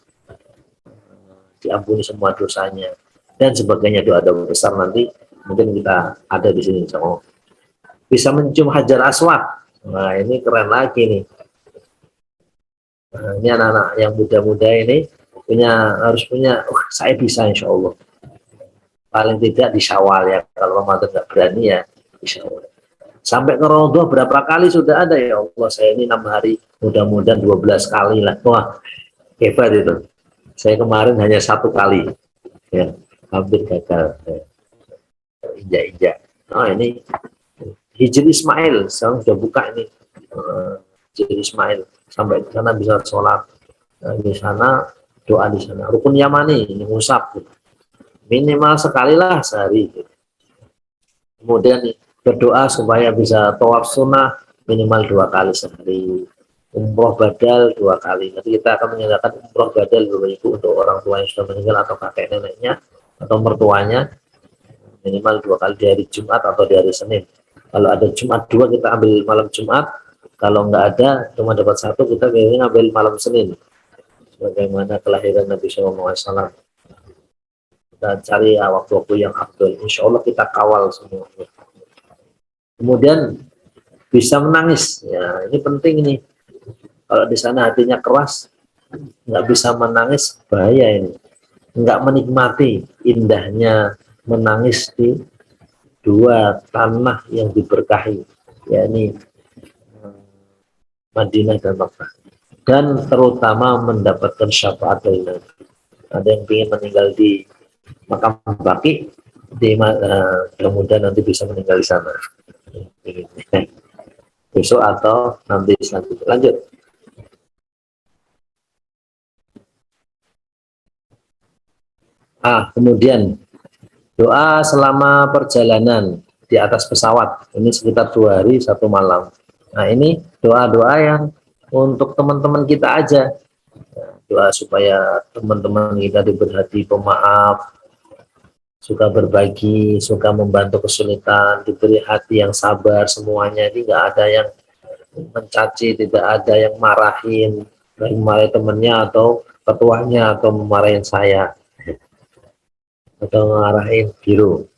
diampuni semua dosanya dan sebagainya. Doa-doa besar nanti mungkin kita ada di sini sama. Bisa mencium Hajar Aswad. Nah, ini keren lagi nih. Nah, ini anak-anak yang muda-muda ini harus punya, saya bisa insya Allah. Paling tidak di Syawal ya. Kalau Ramadan nggak berani ya, insya Allah. Sampai ke Raudhah berapa kali sudah ada ya Allah. Saya ini 6 hari, mudah-mudahan 12 kali lah. Wah, hebat itu. Saya kemarin hanya 1 kali, ya, hampir gagal. Injak-injak. Oh, ini Hijri Ismail, sekarang sudah buka ini. Hijri Ismail, sampai di sana bisa sholat. Di sana, doa di sana. Rukun Yamani, ini musab. Minimal sekali lah sehari. Kemudian berdoa supaya bisa tawaf sunnah minimal 2 kali sehari. Umroh badal 2 kali. Nanti kita akan menyediakan umroh badal untuk orang tua yang sudah meninggal atau kakek neneknya atau mertuanya, minimal 2 kali di hari Jumat atau di hari Senin. Kalau ada Jumat 2 kita ambil malam Jumat, Kalau nggak ada, cuma dapat satu, kita biasanya ngambil malam Senin. Bagaimana kelahiran Nabi SAW. Kita cari waktu-waktu yang afdol. Insya Allah kita kawal semua. Kemudian bisa menangis. Ya, ini penting nih. Kalau di sana hatinya keras, nggak bisa menangis, bahaya ini. Nggak menikmati indahnya menangis di dua tanah yang diberkahi, yakni Madinah dan Makkah. Dan terutama mendapatkan syafaat dari Nabi. Ada yang ingin meninggal di makam Baqi, mudah-mudahan nanti bisa meninggal di sana. Besok atau nanti selanjutnya. Lanjut. Kemudian doa selama perjalanan di atas pesawat. Ini sekitar 2 hari 1 malam. Nah, ini doa-doa yang untuk teman-teman kita aja. Doa supaya teman-teman kita diberi hati pemaaf, suka berbagi, suka membantu kesulitan, diberi hati yang sabar semuanya. Ini nggak ada yang mencaci, tidak ada yang marahin, memarahi temannya atau ketuanya atau memarahin saya atau marahin biru.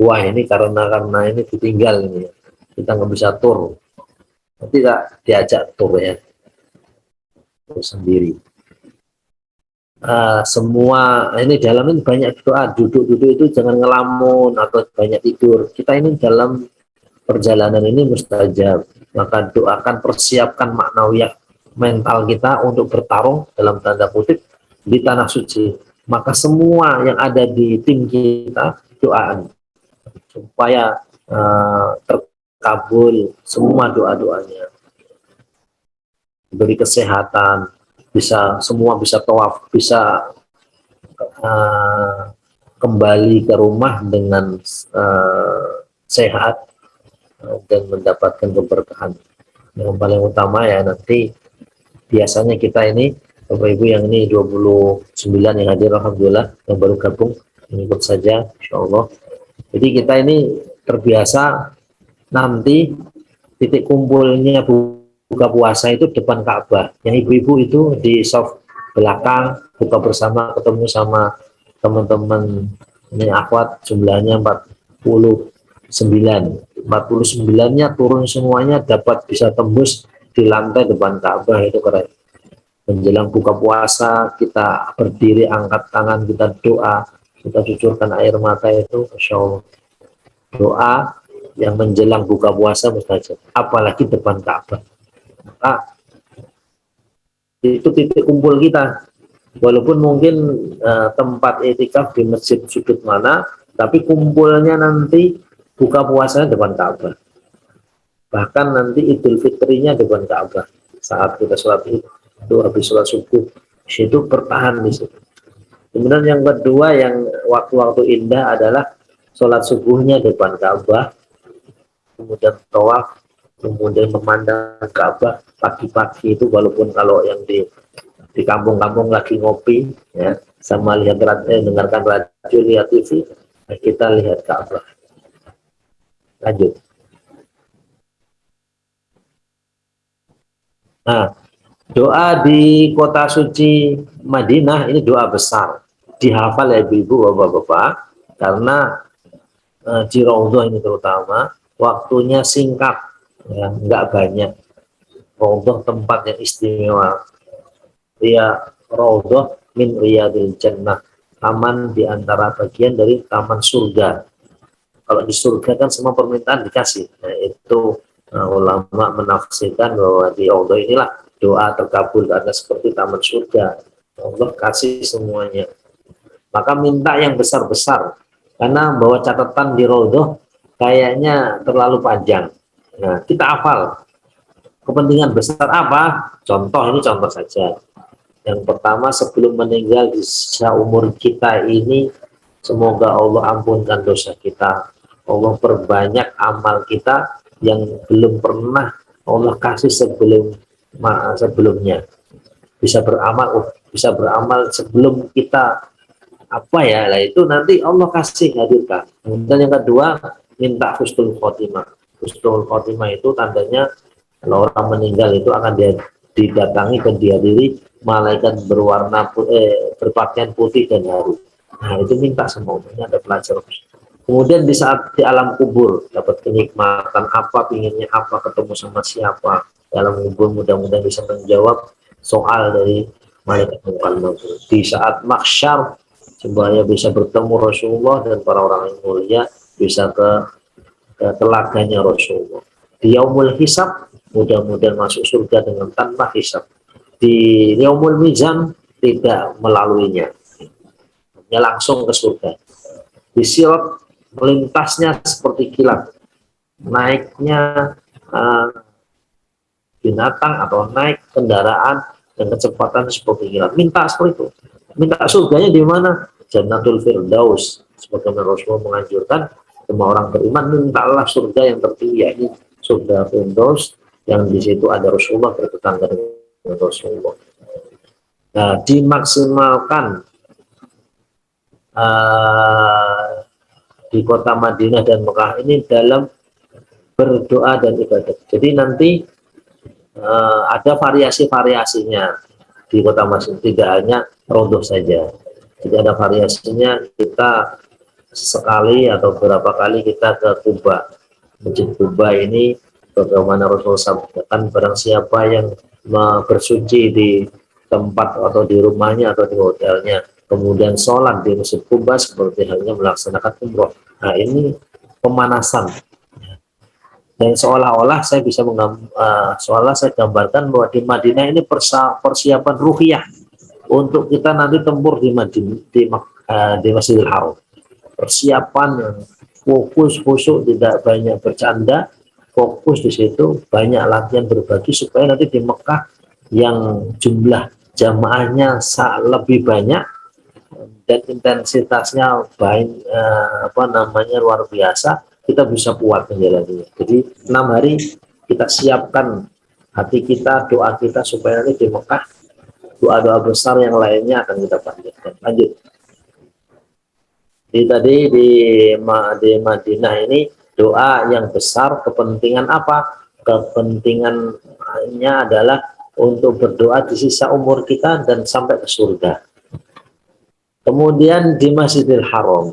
Wah, ini karena ini ditinggal ini, kita nggak bisa tur, tidak diajak tur ya, tur sendiri. Semua ini dalam ini banyak doa, duduk-duduk itu jangan ngelamun atau banyak tidur. Kita ini dalam perjalanan ini mustajab, maka doakan, persiapkan maknawiyah mental kita untuk bertarung dalam tanda kutip di tanah suci. Maka semua yang ada di tim kita doaan supaya terkabul semua doa-doanya, beri kesehatan, semua bisa tawaf, bisa kembali ke rumah dengan sehat dan mendapatkan keberkahan. Yang paling utama ya nanti biasanya kita ini Bapak Ibu yang ini 29 yang hadir, alhamdulillah, yang baru gabung ikut saja insyaallah. Jadi kita ini terbiasa nanti titik kumpulnya buka puasa itu depan Ka'bah. Yang ibu-ibu itu di soft belakang buka bersama, ketemu sama teman-teman ini akhwat, jumlahnya 49-nya turun semuanya, dapat bisa tembus di lantai depan Ka'bah. Itu keren. Menjelang buka puasa kita berdiri, angkat tangan, kita doa, kita cucurkan air mata, itu Masya Allah. Doa yang menjelang buka puasa mustajab, apalagi depan Ka'bah. Maka itu titik kumpul kita. Walaupun mungkin tempat etikaf di masjid sudut mana, tapi kumpulnya nanti buka puasanya depan Ka'bah. Bahkan nanti Idul Fitrinya depan Ka'bah. Saat kita sholat itu habis sholat subuh, itu bertahan di situ. Kemudian yang kedua, yang waktu-waktu indah adalah sholat subuhnya depan Ka'bah, kemudian tawaf, kemudian memandang Ka'bah pagi-pagi itu, walaupun kalau yang di kampung-kampung lagi ngopi ya, sama dengarkan radio, lihat TV, kita lihat Ka'bah. Lanjut. Nah, doa di kota suci Madinah ini doa besar, dihafal ya ibu-ibu, bapak-bapak, karena di Raudhah ini terutama waktunya singkat ya, nggak banyak. Raudhah tempat yang istimewa, ya, Raudhah min riyadil jannah, taman di antara bagian dari taman surga. Kalau di surga kan semua permintaan dikasih. Nah, itu ulama menafsirkan bahwa di Allah inilah doa terkabul karena seperti taman surga. Allah kasih semuanya. Maka minta yang besar-besar, karena bahwa catatan di Raudhah kayaknya terlalu panjang. Nah, kita hafal. Kepentingan besar apa? Contoh, ini contoh saja. Yang pertama, sebelum meninggal di sisa umur kita ini, semoga Allah ampunkan dosa kita. Allah perbanyak amal kita yang belum pernah Allah kasih sebelumnya. Bisa beramal sebelum kita apa ya, lah itu nanti Allah kasih, hadirkan. Dan yang kedua, minta husnul khotimah. Husnul khotimah itu tandanya Kalau orang meninggal itu akan didatangi dan dihadiri malaikat berpakaian putih dan harum. Nah, itu minta semuanya ada pelajaran. Kemudian di saat di alam kubur dapat kenikmatan apa, pinginnya apa, ketemu sama siapa di alam kubur, mudah-mudahan bisa menjawab soal dari malaikat mungkar nakir. Di saat mahsyar supaya bisa bertemu Rasulullah dan para orang yang mulia, bisa ke telaganya Rasulullah. Di yaumul hisab mudah-mudahan masuk surga dengan tanpa hisab. Di yaumul mizan tidak melaluinya, hanya langsung ke surga. Di sirat melintasnya seperti kilat, naiknya binatang atau naik kendaraan dan kecepatan seperti kilat. Minta seperti itu. Minta surganya di mana? Jannatul Firdaus. Sebagaimana Rasulullah menganjurkan semua orang beriman, mintalah surga yang tertinggi, yakni surga Firdaus, yang di situ ada Rasulullah bertetangga dengan Rasulullah. Nah, dimaksimalkan di kota Madinah dan Mekah ini dalam berdoa dan ibadat. Jadi nanti ada variasi-variasinya di kota Madinah, tidak hanya rodoh saja. Jadi ada variasinya, kita sekali atau beberapa kali kita ke Kuba. Masjid Kuba ini bagaimana Rasulullah sabdakan, barang siapa yang bersuci di tempat atau di rumahnya atau di hotelnya, kemudian sholat di Masjid Kuba seperti halnya melaksanakan umroh. Nah, ini pemanasan. Dan seolah-olah saya bisa gambarkan bahwa di Madinah ini persiapan ruhiyah untuk kita nanti tempur di Madinah, di Masjidil Haram. Persiapan yang fokus, khusyuk, tidak banyak bercanda, fokus di situ, banyak latihan berbagi supaya nanti di Mekah yang jumlah jamaahnya lebih banyak dan intensitasnya luar biasa, kita bisa kuat menjalaninya. Jadi 6 hari kita siapkan hati kita, doa kita supaya nanti di Mekah doa-doa besar yang lainnya akan kita panjatkan. Lanjut. Jadi tadi di Madinah ini doa yang besar, kepentingan apa? Kepentingannya adalah untuk berdoa di sisa umur kita dan sampai ke surga. Kemudian di Masjidil Haram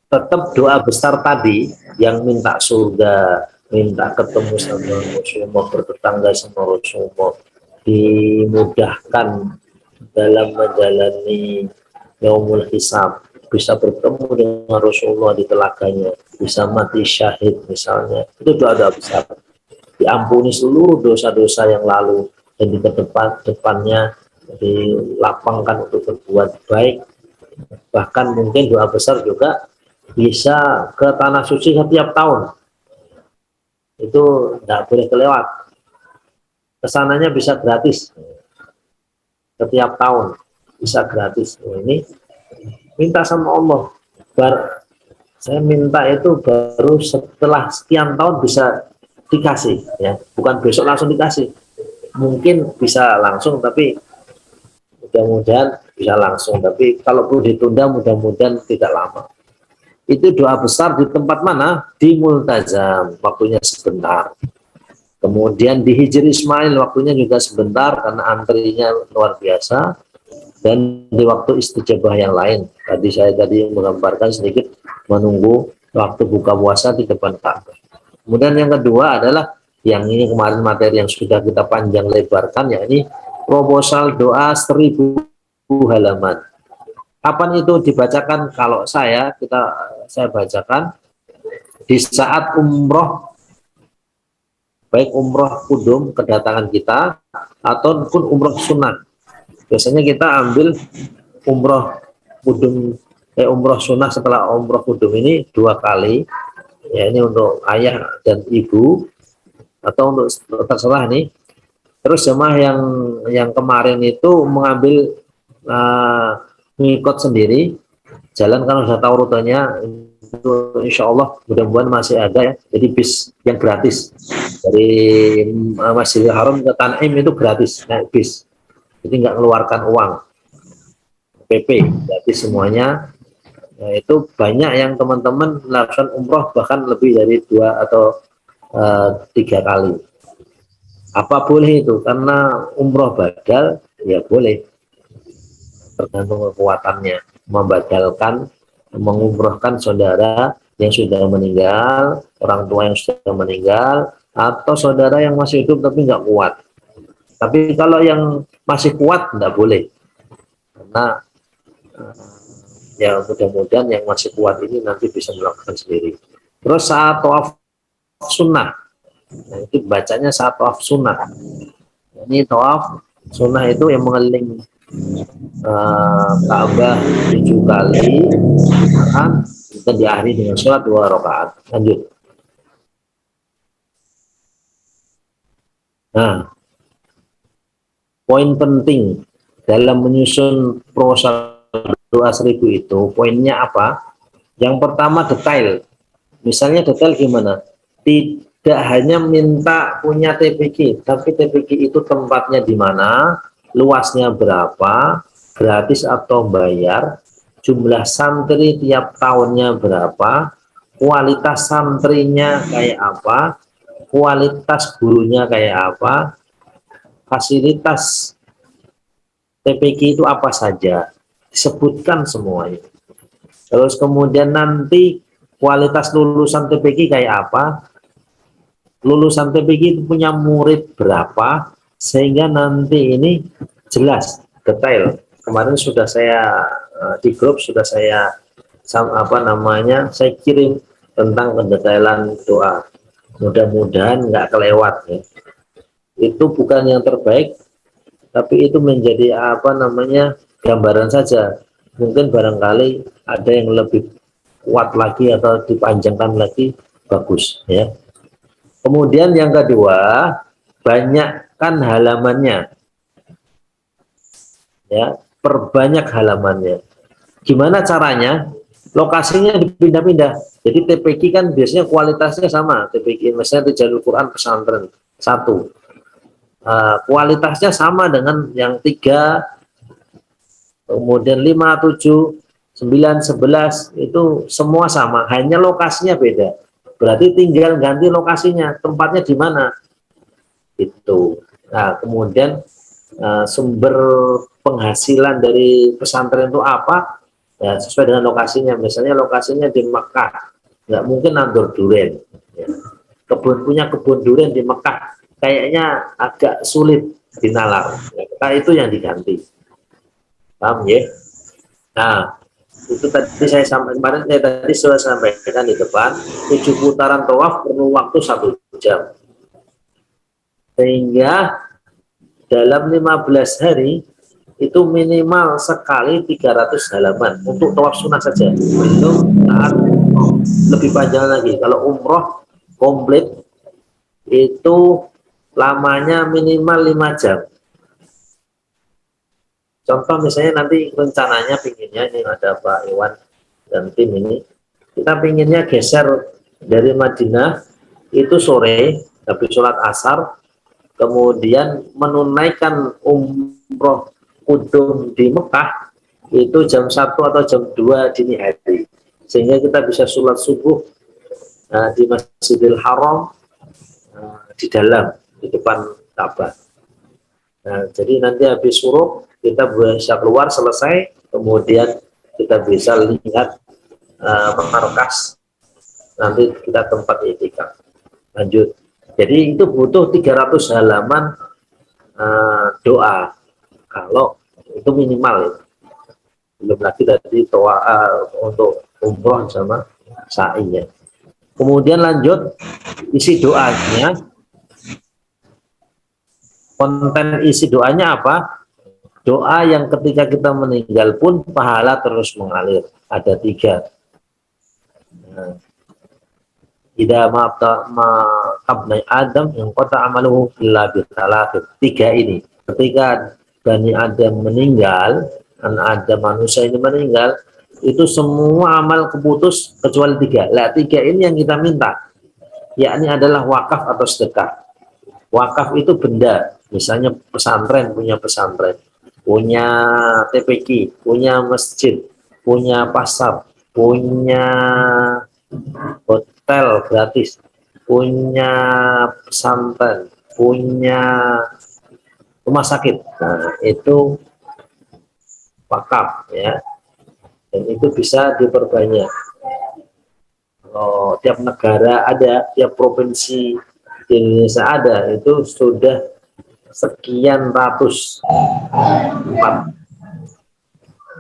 tetap doa besar tadi yang minta surga, minta ketemu sama Rasulullah, bertetangga sama Rasulullah, dimudahkan dalam menjalani yaumul hisab, bisa bertemu dengan Rasulullah di telaganya, bisa mati syahid misalnya. Itu doa-doa besar. Diampuni seluruh dosa-dosa yang lalu dan di depannya dilapangkan untuk berbuat baik. Bahkan mungkin doa besar juga bisa ke tanah suci setiap tahun. Itu tidak boleh kelewat. Kesananya bisa gratis. Setiap tahun bisa gratis. Ini minta sama Allah. Saya minta itu baru setelah sekian tahun bisa dikasih, ya, bukan besok langsung dikasih. Mungkin bisa langsung, tapi mudah-mudahan bisa langsung. Tapi kalau perlu ditunda, mudah-mudahan tidak lama. Itu doa besar di tempat mana? Di Multazam, waktunya sebentar. Kemudian di Hijri Ismail, waktunya juga sebentar karena antrinya luar biasa. Dan di waktu istijabah yang lain, saya tadi menggambarkan sedikit menunggu waktu buka puasa di depan Ka'bah. Kemudian yang kedua adalah yang ini kemarin materi yang sudah kita panjang lebarkan, yakni proposal doa 1000 halaman. Kapan itu dibacakan? Kalau saya bacakan di saat umroh, baik umroh kudum kedatangan kita ataupun umroh sunnah. Biasanya kita ambil umroh kudum, umroh sunnah setelah umroh kudum ini 2 kali. Ya, ini untuk ayah dan ibu atau untuk terserah nih. Terus jemaah yang kemarin itu mengambil ngikut sendiri, jalan kan sudah tahu rutenya, itu insya Allah mudah-mudahan masih ada ya. Jadi bis yang gratis dari Masjidil Haram ke Tan'im itu gratis naik bis, jadi nggak mengeluarkan uang, PP gratis semuanya. Nah, itu banyak yang teman-teman melakukan umroh bahkan lebih dari 2 atau 3 kali. Apa boleh itu? Karena umroh badal, ya boleh. Tergantung kekuatannya. Membadalkan, mengumrohkan saudara yang sudah meninggal, orang tua yang sudah meninggal, atau saudara yang masih hidup tapi nggak kuat. Tapi kalau yang masih kuat, nggak boleh. Karena ya mudah-mudahan yang masih kuat ini nanti bisa melakukan sendiri. Terus saat tawaf sunnah, nah, itu bacanya saat tawaf sunnah. Ini tawaf sunnah itu yang mengelilingi Ka'bah 7 kali, kita diakhiri dengan sholat 2 rakaat. Lanjut. Nah, poin penting dalam menyusun proposal doa 1000 itu, poinnya apa? Yang pertama detail. Misalnya detail gimana? Tidak hanya minta punya TPQ, tapi TPQ itu tempatnya di mana, luasnya berapa, gratis atau bayar, jumlah santri tiap tahunnya berapa, kualitas santrinya kayak apa, kualitas gurunya kayak apa, fasilitas TPQ itu apa saja, disebutkan semuanya. Terus kemudian nanti kualitas lulusan TPQ kayak apa, lulusan TPQ itu punya murid berapa, sehingga nanti ini jelas, detail. Kemarin sudah saya di grup sudah saya saya kirim tentang pendetailan doa. Mudah-mudahan nggak kelewat ya. Itu bukan yang terbaik, tapi itu menjadi gambaran saja. Mungkin barangkali ada yang lebih kuat lagi atau dipanjangkan lagi, bagus ya. Kemudian yang kedua, banyakkan halamannya ya, perbanyak halamannya. Gimana caranya? Lokasinya dipindah-pindah. Jadi TPQ kan biasanya kualitasnya sama. TPQ misalnya Tijalul Quran pesantren 1, kualitasnya sama dengan yang 3, kemudian 5, 7, 9, 11 itu semua sama, hanya lokasinya beda. Berarti tinggal ganti lokasinya, tempatnya di mana itu. Nah, kemudian sumber penghasilan dari pesantren itu apa? Ya, sesuai dengan lokasinya. Misalnya lokasinya di Mekah, nggak mungkin nandur durian. Ya. Punya kebun durian di Mekah, kayaknya agak sulit dinalar. Ya, itu yang diganti. Paham ya? Nah, itu tadi kemarin saya tadi sudah sampaikan di depan, 7 putaran tawaf perlu waktu 1 jam. Sehingga dalam 15 hari itu minimal sekali 300 halaman untuk tawaf sunnah saja. Belum saat lebih panjang lagi. Kalau umroh komplit itu lamanya minimal 5 jam. Contoh misalnya nanti rencananya pinginnya, ini ada Pak Iwan dan tim ini, kita pinginnya geser dari Madinah itu sore, habis sholat asar, kemudian menunaikan umroh kudum di Mekah itu jam 1 atau jam 2 dini hari, sehingga kita bisa sholat subuh di Masjidil Haram, di dalam, di depan Ka'bah. Nah, jadi nanti habis suruh kita bisa keluar selesai, kemudian kita bisa lihat markas, nanti kita tempat itikaf. Lanjut. Jadi itu butuh 300 halaman doa, kalau itu minimal ya. Belum lagi tadi doa untuk umroh sama sa'i ya. Kemudian lanjut, isi doanya. Konten isi doanya apa? Doa yang ketika kita meninggal pun pahala terus mengalir. Ada 3. Idza ma'abnai Adam yang kota amaluhu illa bitalatin. 3 ini. Ketika Bani Adam meninggal, anak Adam manusia ini meninggal, itu semua amal keputus kecuali 3. Lah 3 ini yang kita minta, yakni adalah wakaf atau sedekah. Wakaf itu benda, misalnya pesantren, punya TPQ, punya masjid, punya pasar, punya hotel gratis. punya pesantren, punya rumah sakit, nah itu wakaf ya, dan itu bisa diperbanyak. Kalau tiap negara ada, tiap provinsi di Indonesia ada, itu sudah sekian ratus tempat.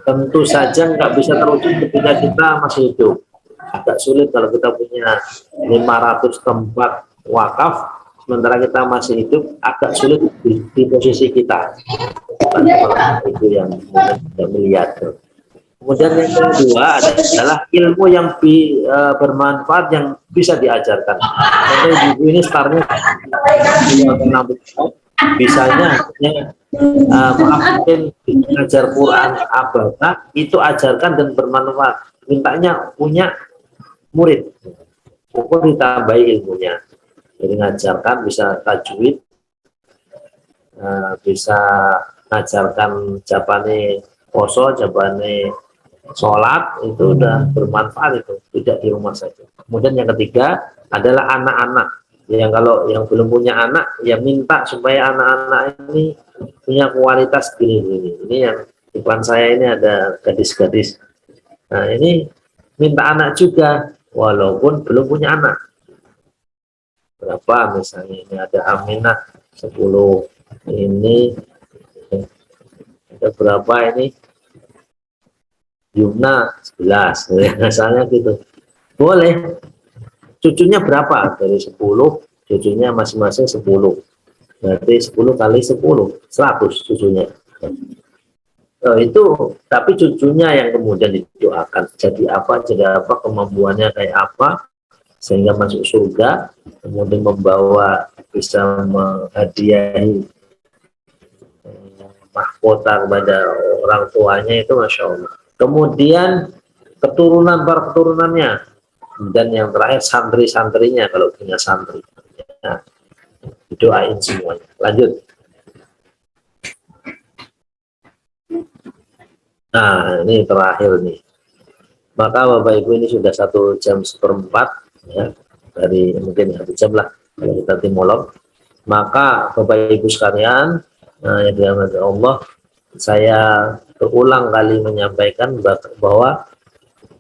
Tentu saja nggak bisa terwujud ketika kita masih hidup. Agak sulit kalau kita punya 500 tempat wakaf, sementara kita masih hidup, agak sulit di posisi kita. Itu yang mungkin kita melihat. Kemudian yang kedua adalah ilmu yang bermanfaat yang bisa diajarkan. Contoh ibu ini startnya bisanya mungkin mengajar Quran abata, itu ajarkan dan bermanfaat. Mintanya punya murid, pokok ditambahi ilmunya. Jadi ngajarkan bisa tajwid, bisa ngajarkan jabane poso, jabane sholat, itu udah bermanfaat, itu tidak di rumah saja. Kemudian yang ketiga adalah anak-anak yang kalau yang belum punya anak ya minta supaya anak-anak ini punya kualitas gini. Ini yang di depan saya ini ada gadis-gadis, nah ini minta anak juga walaupun belum punya anak. Berapa misalnya ini ada Aminah 10, ini ada berapa ini Yumna 11, misalnya gitu. Boleh. Cucunya berapa? Dari 10, cucunya masing-masing 10. Berarti 10 kali 10, 100 cucunya. Itu, tapi cucunya yang kemudian didoakan. Jadi apa, kemampuannya kayak apa, sehingga masuk surga, kemudian membawa, bisa menghadiahi mahkota kepada orang tuanya, itu Masya Allah. Kemudian keturunannya, dan yang terakhir santri-santrinya kalau punya santri. Nah, doain semuanya. Lanjut. Nah, ini terakhir nih. Maka Bapak Ibu ini sudah 1 jam seperempat ya, dari mungkin 1 jam lah kalau kita timolog. Maka Bapak Ibu sekalian, yang dirahmati Allah, saya berulang kali menyampaikan bahwa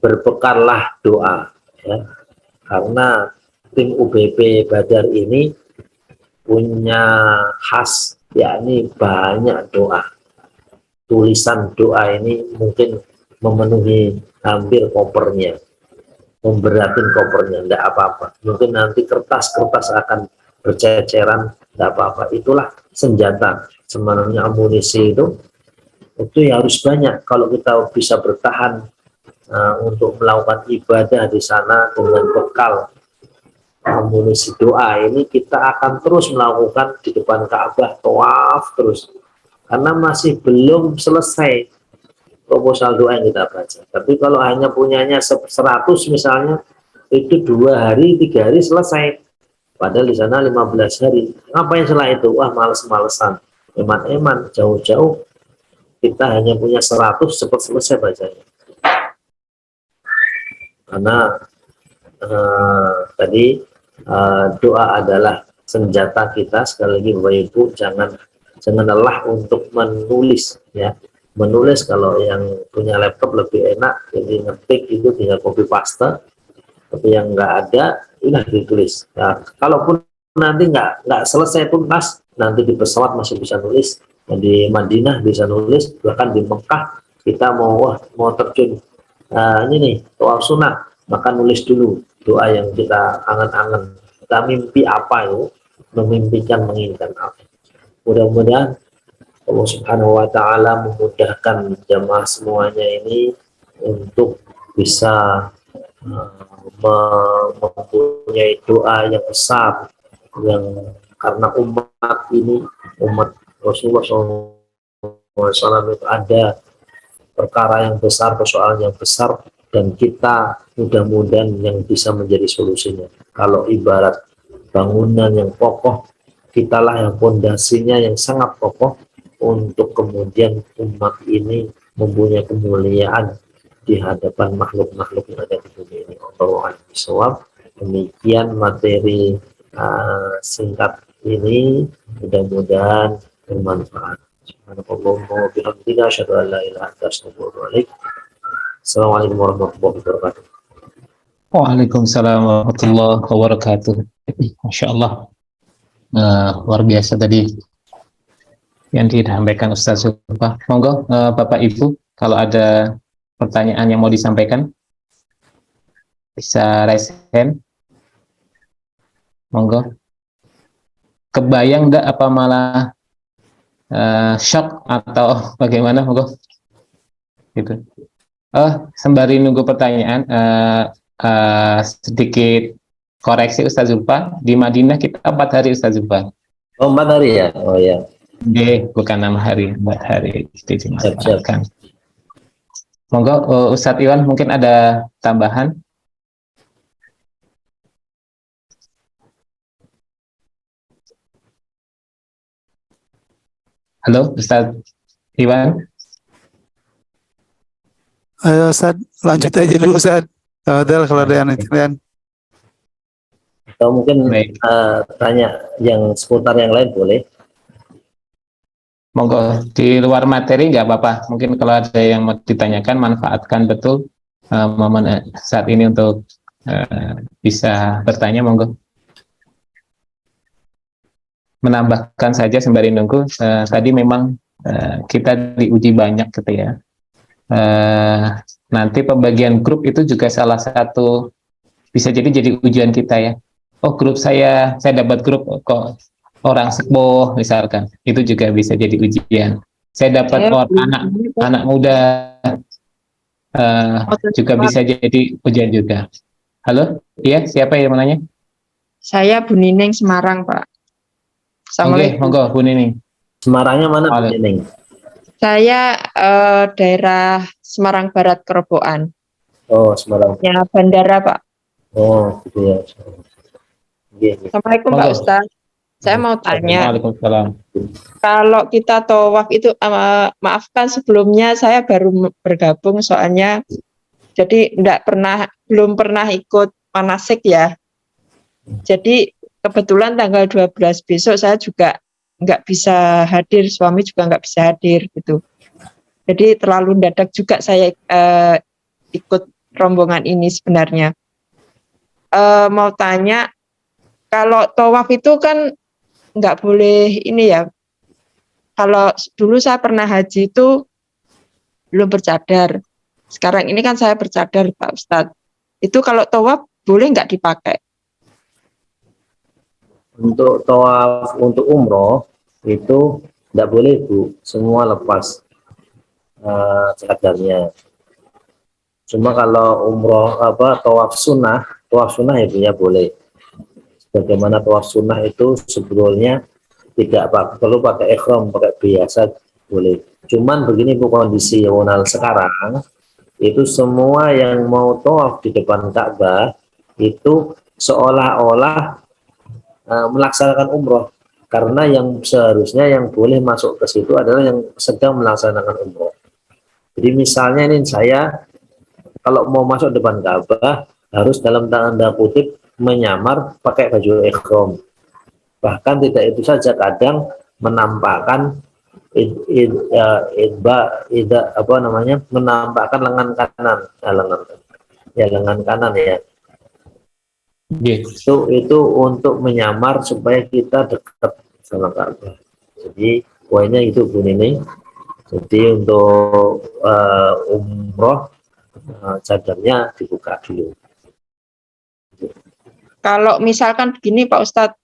berbekallah doa ya, karena tim UBP Badar ini punya khas, yakni banyak doa. Tulisan doa ini mungkin memenuhi hampir kopernya, memberatin kopernya, tidak apa-apa. Mungkin nanti kertas-kertas akan berceceran, tidak apa-apa. Itulah senjata. Sebenarnya amunisi itu ya harus banyak. Kalau kita bisa bertahan untuk melakukan ibadah di sana dengan bekal amunisi doa ini, kita akan terus melakukan di depan Ka'bah, tawaf terus, karena masih belum selesai proposal doa yang kita baca. Tapi kalau hanya punyanya 100 misalnya, itu 2 hari 3 hari selesai, padahal di sana 15 hari. Ngapain setelah itu? Wah, males-malesan, eman-eman, jauh-jauh kita hanya punya 100 cepat selesai bacanya. Karena tadi doa adalah senjata kita. Sekali lagi Bapak Ibu, jangan lelah untuk menulis ya. Menulis, kalau yang punya laptop lebih enak, jadi ngetik itu tinggal copy paste. Tapi yang nggak ada, udah ditulis. Nah, kalaupun nanti nggak selesai tuntas, nanti di pesawat masih bisa nulis, di Madinah bisa nulis, bahkan di Mekah kita mau terjun ini nih tawaf sunnah, maka nulis dulu doa yang kita angan-angan, kita mimpi apa itu, memimpikan menginginkan apa. Mudah-mudahan Allah Subhanahu wa Ta'ala memudahkan jamaah semuanya ini untuk bisa mempunyai doa yang besar, yang karena umat ini, umat Rasulullah SAW itu ada perkara yang besar, persoalan yang besar, dan kita mudah-mudahan yang bisa menjadi solusinya. Kalau ibarat bangunan yang kokoh, kitalah yang pondasinya yang sangat kokoh untuk kemudian umat ini mempunyai kemuliaan di hadapan makhluk-makhluk yang ada di dunia ini. Allahu a'lam bishawab. Demikian materi singkat ini, mudah-mudahan bermanfaat. Subhanallahumma wa bihamdika asyhadu an la ilaha illa anta astaghfiruka wa atubu ilaik. Assalamualaikum warahmatullahi wabarakatuh. Waalaikumsalam warahmatullahi wabarakatuh. Masya Allah. Luar biasa tadi yang disampaikan Ustaz Zulfa. Monggo Bapak Ibu, kalau ada pertanyaan yang mau disampaikan bisa raise hand. Monggo. Kebayang nggak apa malah shock atau bagaimana? Monggo. Gitu. Sembari nunggu pertanyaan, sedikit koreksi Ustaz Zulfa. Di Madinah kita 4 hari Ustaz Zulfa. Oh, 4 hari ya? Oh ya. Bukan 6 hari, 4 hari. Siap. Monggo Ustadz Iwan mungkin ada tambahan. Halo Ustadz Iwan. Ayo Ustaz, lanjut aja dulu Ustaz. Tafadhal kalau ada yang lain. Atau mungkin Baik. tanya yang seputar yang lain boleh. Monggo di luar materi nggak apa-apa. Mungkin kalau ada yang mau ditanyakan, manfaatkan betul momen saat ini untuk bisa bertanya. Monggo. Menambahkan saja sembari nunggu. Tadi memang kita diuji banyak gitu ya. Nanti pembagian grup itu juga salah satu bisa jadi ujian kita ya. Oh, grup saya dapat grup kok orang sepuh misalkan, itu juga bisa jadi ujian. Saya dapat anak muda juga bisa jadi ujian juga. Halo, iya siapa yang menanya? Saya Bu Nining Semarang, Pak. Oke, monggo Bu Nining. Semarangnya mana Bu Nining? Saya daerah Semarang Barat Kerobokan. Oh, Semarang. Ya, bandara, Pak. Oh, gitu ya. Assalamualaikum Pak Ustadz. Saya mau tanya, Waalaikumsalam. kalau kita tawaf itu, maafkan sebelumnya saya baru bergabung soalnya, jadi belum pernah ikut manasik ya. Jadi kebetulan tanggal 12 besok saya juga nggak bisa hadir, suami juga nggak bisa hadir gitu. Jadi terlalu mendadak juga saya ikut rombongan ini sebenarnya. Mau tanya, kalau tawaf itu kan nggak boleh ini ya. Kalau dulu saya pernah haji itu belum bercadar. Sekarang ini kan saya bercadar Pak Ustadz. Itu kalau tawaf boleh nggak dipakai? Untuk tawaf untuk umroh itu tidak boleh Bu, semua lepas cadarnya. Cuma kalau umroh tawaf sunnah ya Bu, ya boleh. Bagaimana tawaf sunnah itu sebetulnya tidak perlu pakai ihram, pakai biasa boleh. Cuman begini Bu, kondisi sekarang itu semua yang mau tawaf di depan Ka'bah itu seolah-olah melaksanakan umroh, karena yang seharusnya yang boleh masuk ke situ adalah yang sedang melaksanakan umroh. Jadi misalnya ini saya kalau mau masuk depan Ka'bah harus dalam tanda kutip menyamar pakai baju ihram. Bahkan tidak itu saja, kadang menampakkan menampakkan lengan kanan, lengan kanan ya. Yes. Itu untuk menyamar supaya kita dekat sama Ka'bah. Jadi poinnya itu Bu Nining. Jadi untuk umroh cadarnya dibuka dulu. Kalau misalkan begini Pak Ustadz,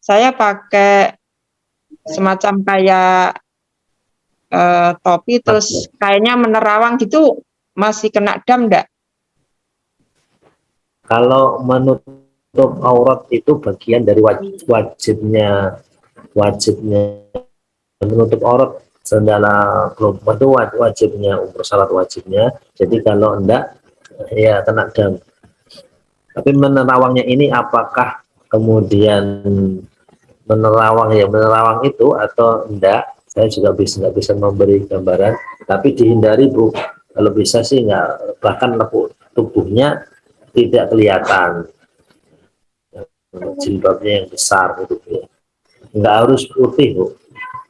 saya pakai semacam kayak topi terus kayaknya menerawang gitu, masih kena dam enggak? Kalau menutup aurat itu bagian dari wajibnya menutup aurat sendala perempuan itu wajibnya, umur salat wajibnya. Jadi kalau enggak ya kena dam. Tapi menerawangnya ini apakah kemudian menerawang itu atau enggak, saya juga nggak bisa memberi gambaran. Tapi dihindari Bu, kalau bisa sih enggak, bahkan tubuhnya tidak kelihatan, jilbabnya yang besar gitu ya. Nggak harus putih Bu.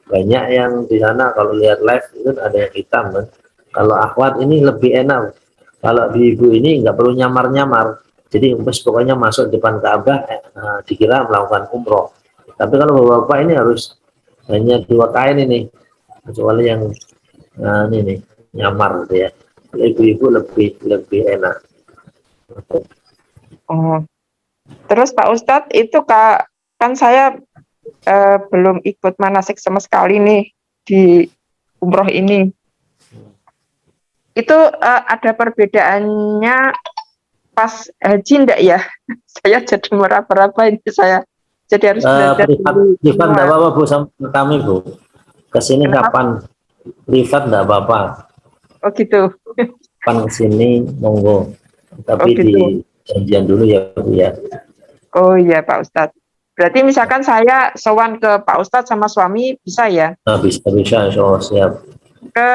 Banyak yang di sana kalau lihat live itu ada yang hitam kan. Kalau akhwat ini lebih enak. Kalau di ibu ini nggak perlu nyamar-nyamar. Jadi pokoknya masuk depan Ka'bah dikira melakukan umroh. Tapi kalau bapak ini harus hanya 2 kain ini, kecuali yang ini nih nyamar gitu ya. Ibu-ibu lebih enak. Oh. Terus Pak Ustadz itu kan saya belum ikut manasik sama sekali nih di umroh ini. Itu ada perbedaannya pas haji enggak ya? Saya jadi meraba-raba ini saya. Jadi harus belajar dulu. Privat enggak apa-apa Bu sama kami Bu. Kesini Kenapa? kapan? Privat enggak apa-apa. Oh gitu. Kapan kesini monggo. Tapi Oh, gitu. di janjian dulu ya Bu ya. Oh iya Pak Ustadz. Berarti misalkan saya sowan ke Pak Ustadz sama suami bisa ya? Nah, bisa insya Allah siap. Ke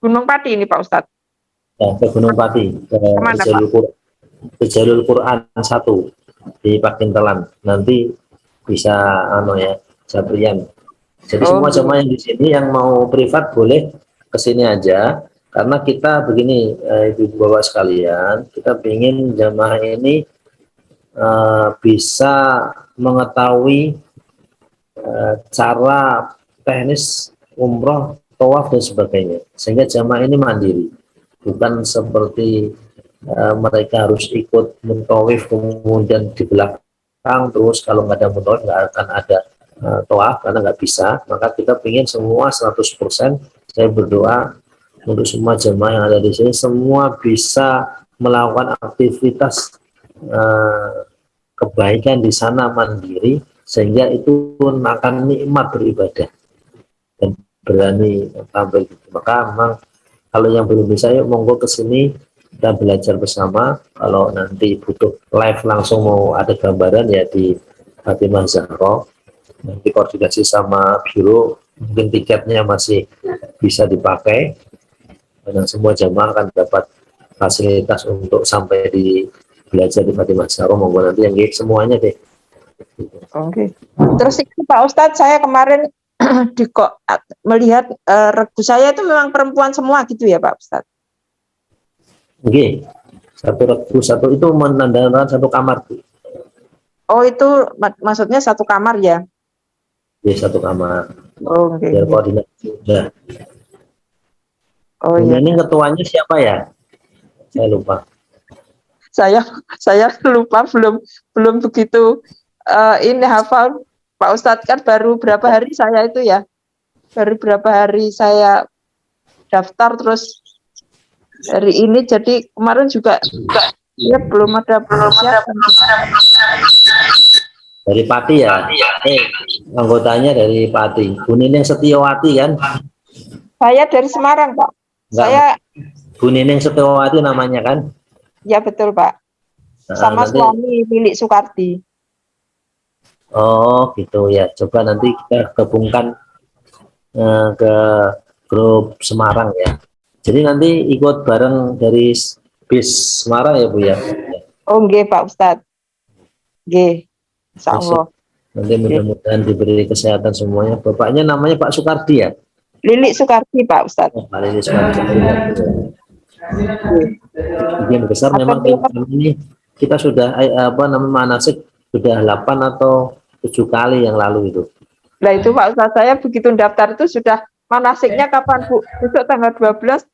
Gunung Pati ini Pak Ustadz. Ya, ke Gunung Pati, ke Kemana Pak? Jalur Quran 1 di Pakintelan. Nanti bisa Japrian. Jadi Oh, semua gitu. jemaah yang di sini yang mau privat boleh ke sini aja. Karena kita begini, ibu bapak sekalian, kita ingin jemaah ini bisa mengetahui cara teknis umroh, tawaf dan sebagainya, sehingga jamaah ini mandiri, bukan seperti mereka harus ikut muntawif kemudian di belakang terus kalau nggak ada muntawif nggak akan ada tawaf karena nggak bisa. Maka kita ingin semua 100%. Saya berdoa untuk semua jemaah yang ada di sini semua bisa melakukan aktivitas kebaikan di sana mandiri, sehingga itu pun akan nikmat beribadah dan berani tampil. Maka memang kalau yang belum bisa yuk monggo ke sini kita belajar bersama. Kalau nanti butuh live langsung mau ada gambaran ya di Fatimah Zahra, nanti koordinasi sama biro, mungkin tiketnya masih bisa dipakai dan semua jamaah akan dapat fasilitas untuk sampai di belajar di Fatimah Zahra. Monggo nanti yang semuanya deh. Oke. Terus itu Pak Ustadz, saya kemarin melihat regu saya itu memang perempuan semua gitu ya Pak Ustadz? Oke, satu regu satu itu menandakan satu kamar. Oh itu maksudnya satu kamar ya? Ya, satu kamar. Oh oke. Biar koordinasi udah. Oh iya. Ini ketuanya siapa ya? Saya lupa. Saya lupa belum begitu ini hafal. Pak Ustadz kan baru berapa hari saya itu ya? Baru berapa hari saya daftar terus hari ini, jadi kemarin juga ya belum ada persiapan. Dari Pati ya? Anggotanya dari Pati. Bu Nining Setiawati kan? Saya dari Semarang Pak. Enggak, Saya Bu Nining Setiawati namanya kan? ya betul Pak. Sama Nanti, suami Milik Sukarti. oh gitu ya. Coba nanti kita gabungkan ke grup Semarang ya. Jadi nanti ikut bareng dari bis Semarang ya Bu ya? Oh nggih Pak Ustadz. Nggih. Insya Allah. Nanti mudah-mudahan diberi kesehatan semuanya. Bapaknya namanya Pak Sukardi ya? Lilik Sukarti Pak Ustadz. Oh, Pak Lili Sukardi. Yang besar memang kita sudah manasik sudah 8 atau 7 kali yang lalu itu. Nah itu Pak Ustadz, saya begitu daftar itu sudah manasiknya kapan Bu? Besok tanggal 12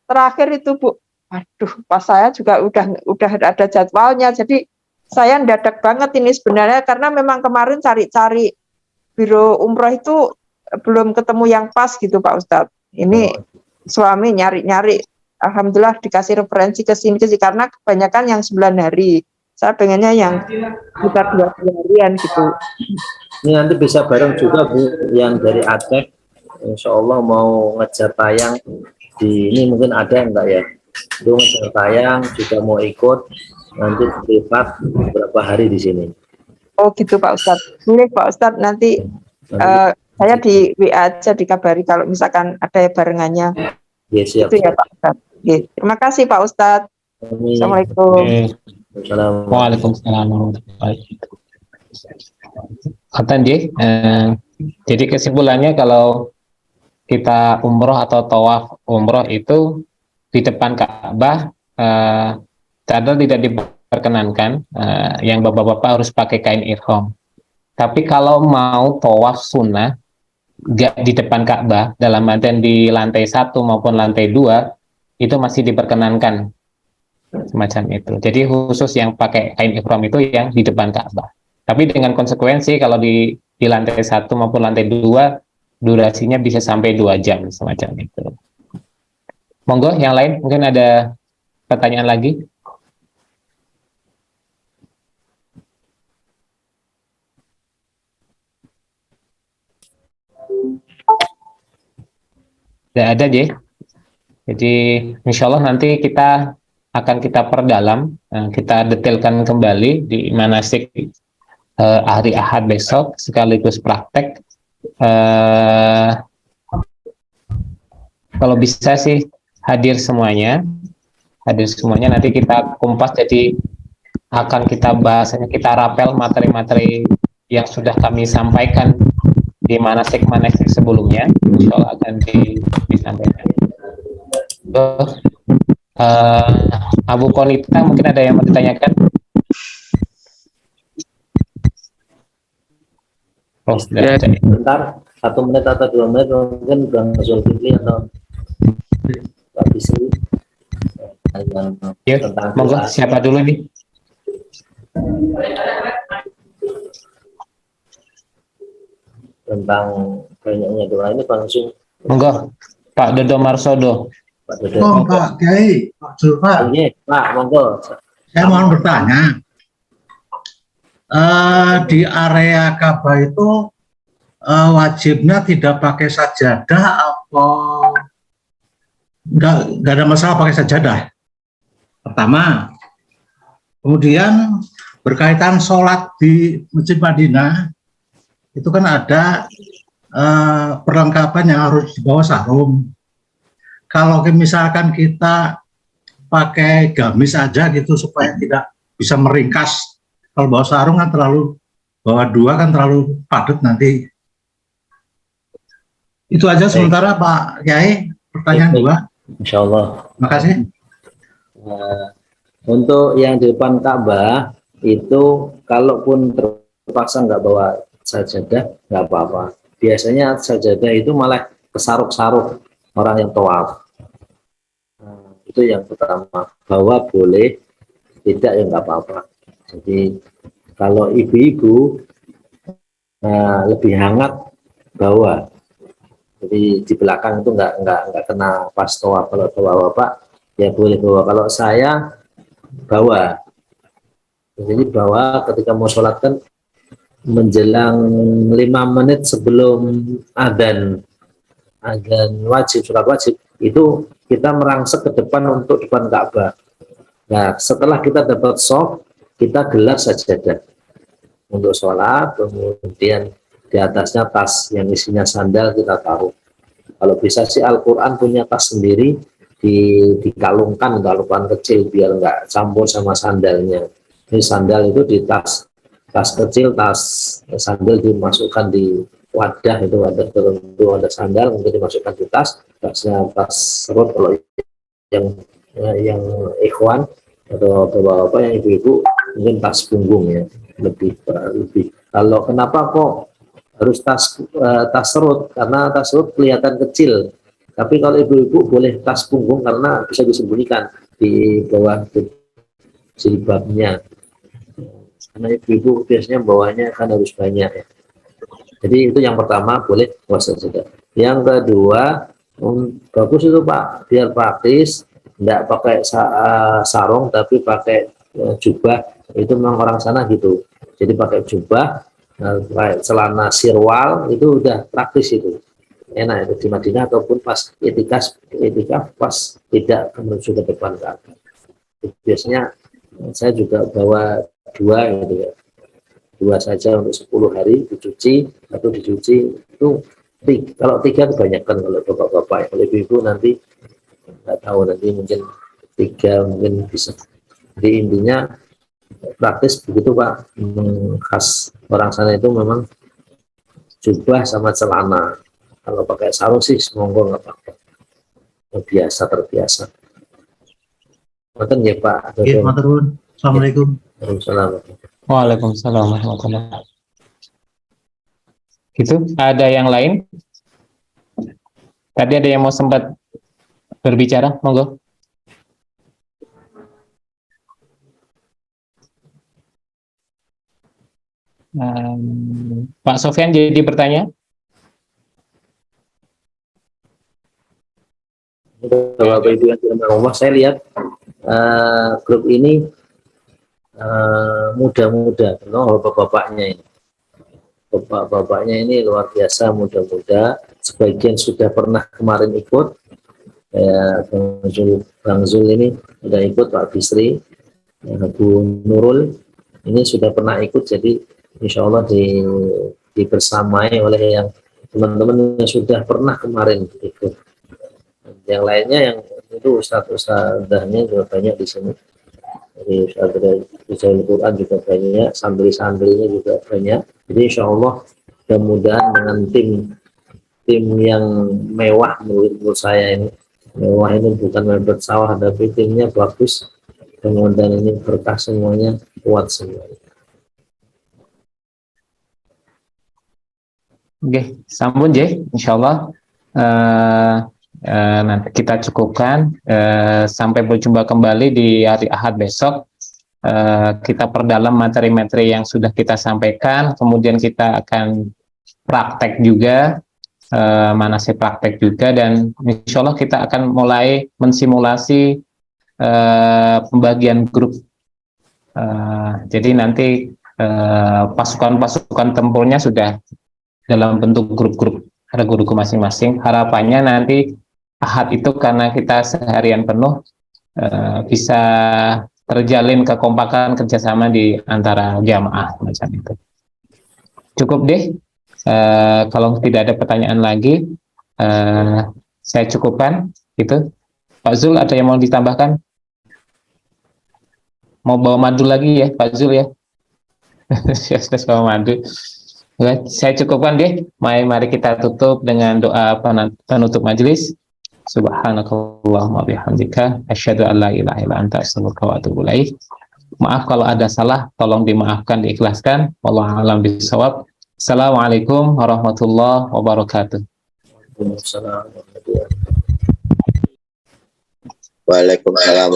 terakhir itu Bu. Aduh, pas saya juga udah ada jadwalnya. Jadi saya mendadak banget ini sebenarnya karena memang kemarin cari-cari biro umroh itu belum ketemu yang pas gitu Pak Ustadz. Ini suami nyari-nyari, alhamdulillah dikasih referensi ke sini karena kebanyakan yang 9 hari. Saya pengennya yang sekitar 2 harian gitu. Ini nanti bisa bareng juga Bu, yang dari Aceh, insya Allah mau ngejar tayang di ini mungkin ada enggak ya? Itu ngejar tayang juga mau ikut nanti privat beberapa hari di sini. Oh gitu Pak Ustadz. Boleh Pak Ustadz nanti saya di WA aja dikabari kalau misalkan ada barengannya. Ya, siap. Itu ya Pak Ustadz. Terima kasih Pak Ustadz. Amin. Assalamualaikum. Assalamualaikum. Waalaikumsalam warahmatullahi wabarakatuh. Jadi kesimpulannya kalau kita umroh atau tawaf umroh itu di depan Ka'bah, cadar tidak diperkenankan, yang bapak-bapak harus pakai kain ihram. Tapi kalau mau tawaf sunnah, gak di depan Ka'bah, dalam artian di lantai 1 maupun lantai 2, itu masih diperkenankan semacam itu. Jadi khusus yang pakai kain ihram itu yang di depan Ka'bah. Tapi dengan konsekuensi kalau di lantai 1 maupun lantai 2, durasinya bisa sampai 2 jam semacam itu. Monggo yang lain, mungkin ada pertanyaan lagi? Tidak ada, J. Jadi insya Allah nanti kita akan kita perdalam, kita detailkan kembali di manasik hari Ahad besok sekaligus praktek. Kalau bisa sih hadir semuanya nanti kita kumpas, jadi akan kita bahasanya, kita rapel materi-materi yang sudah kami sampaikan di manasik sebelumnya, insya Allah akan disampaikan. Abu Konita, mungkin ada yang mau ditanyakan? Oh, sudah ada. Bentar, 1 menit atau 2 menit mungkin Bang Zulkifli atau Pak Bisri. Yuk, monggo, siapa dulu nih? Tentang banyaknya doa ini langsung Monggo, Pak Dodo Marsodo. Pak Dodo. Oh, Pak Kiai, Pak Zulfa, Oke, Pak, monggo. saya mohon bertanya. Di area Ka'bah itu wajibnya tidak pakai sajadah apa nggak ada masalah pakai sajadah? Pertama, kemudian berkaitan sholat di Masjid Madinah itu kan ada perlengkapan yang harus dibawa sarung. Kalau misalkan kita pakai gamis aja gitu supaya tidak bisa meringkas, kalau bawa sarung kan bawa 2 kan terlalu padat nanti. Itu aja sementara Pak Kiai, pertanyaan 2. Insya Allah. Makasih. Untuk yang di depan Ka'bah itu kalaupun terpaksa nggak bawa sajadah nggak apa-apa. Biasanya sajadah itu malah kesaruk-saruk orang yang tawaf. Itu yang pertama, bawa boleh, tidak ya nggak apa-apa. Jadi kalau ibu-ibu lebih hangat bawa. Jadi di belakang itu nggak kena pas tawaf. Kalau bawa bapak ya boleh bawa. Kalau saya bawa. Jadi bawa ketika mau sholat kan menjelang 5 menit sebelum adzan wajib, sholat wajib, itu kita merangsek ke depan untuk depan Ka'bah. Nah, setelah kita dapat soft, kita gelar sajadah untuk sholat, kemudian di atasnya tas yang isinya sandal kita taruh. Kalau bisa sih Al-Quran punya tas sendiri, dikalungkan kecil biar nggak campur sama sandalnya. Ini sandal itu di tas kecil, tas sandal dimasukkan di wadah, itu wadah tertentu, ada sandal mungkin dimasukkan di tasnya tas serut. Kalau yang ikhwan atau bapak-bapak yang ibu-ibu mungkin tas punggung ya, lebih. Kalau kenapa kok harus tas serut? Karena tas serut kelihatan kecil, tapi kalau ibu-ibu boleh tas punggung karena bisa disembunyikan di bawah jilbabnya. Karena ibu-ibu biasanya bawahnya kan harus banyak ya. Jadi itu yang pertama, boleh puasa juga. Yang kedua, bagus itu Pak, biar praktis, tidak pakai sarung tapi pakai jubah. Itu memang orang sana gitu. Jadi pakai jubah, pakai celana sirwal, itu udah praktis itu. Enak itu di Madinah ataupun pas itikaf pas tidak menuju ke depan Ka'bah. Biasanya saya juga bawa 2 gitu ya. 2 saja untuk 10 hari dicuci, atau dicuci itu kalau 3 kebanyakan kalau bapak-bapak. Kalau ibu-ibu nanti nggak tahu, nanti mungkin 3 mungkin bisa. Jadi intinya praktis begitu Pak. Khas orang sana itu memang jubah sama celana. Kalau pakai sarung sih monggo nggak apa-apa. Biasa terbiasa. Ngoten ya Pak. Oke, matur nuwun. Assalamualaikum. Waalaikumsalam. Waalaikumsalam warahmatullahi wabarakatuh. Gitu, ada yang lain? Tadi ada yang mau sempat berbicara, monggo. Pak Sofyan jadi bertanya? Bapak Ibu yang dirahmati Allah, saya lihat grup ini muda-muda, bapak-bapaknya ini. Bapak-bapaknya ini luar biasa muda-muda. Sebagian sudah pernah kemarin ikut. Bang Zul ini sudah ikut, Pak Bisri, Bu Nurul ini sudah pernah ikut. Jadi insya Allah dibersamai oleh yang teman-teman yang sudah pernah kemarin ikut. Yang lainnya yang itu ustadz-ustadzahnya juga banyak di sini. Jadi ustadz Quran juga banyak, santri-santrinya juga banyak. Jadi insya Allah mudah-mudahan dengan tim yang mewah menurut saya ini, mewah ini bukan membet sawah, tapi timnya bagus. Kemudian ini berkah semuanya, kuat semuanya. Oke, sambung J, insya Allah. Nanti kita cukupkan sampai berjumpa kembali di hari Ahad besok. Kita perdalam materi-materi yang sudah kita sampaikan, kemudian kita akan praktek juga, manasik praktek juga, dan insya Allah kita akan mulai mensimulasi pembagian grup. Jadi nanti pasukan-pasukan tempurnya sudah dalam bentuk grup-grup, ada guruku masing-masing. Harapannya nanti Ahad itu karena kita seharian penuh bisa terjalin kekompakan kerjasama di antara jamaah macam itu. Cukup deh. Kalau tidak ada pertanyaan lagi, saya cukupkan. Itu Pak Zul, ada yang mau ditambahkan? Mau bawa madu lagi ya Pak Zul ya? Saya bawa madu. Saya cukupkan deh. Mari kita tutup dengan doa penutup majelis. Subhanakallahumma bihamdika asyhadu an la ilaha illa anta astaghfiruka wa atubu ilaik. Maaf kalau ada salah, tolong dimaafkan, diikhlaskan. Wallahu a'lam bishawab. Assalamualaikum warahmatullahi wabarakatuh. Waalaikumsalam warahmatullahi wabarakatuh. Waalaikumsalam.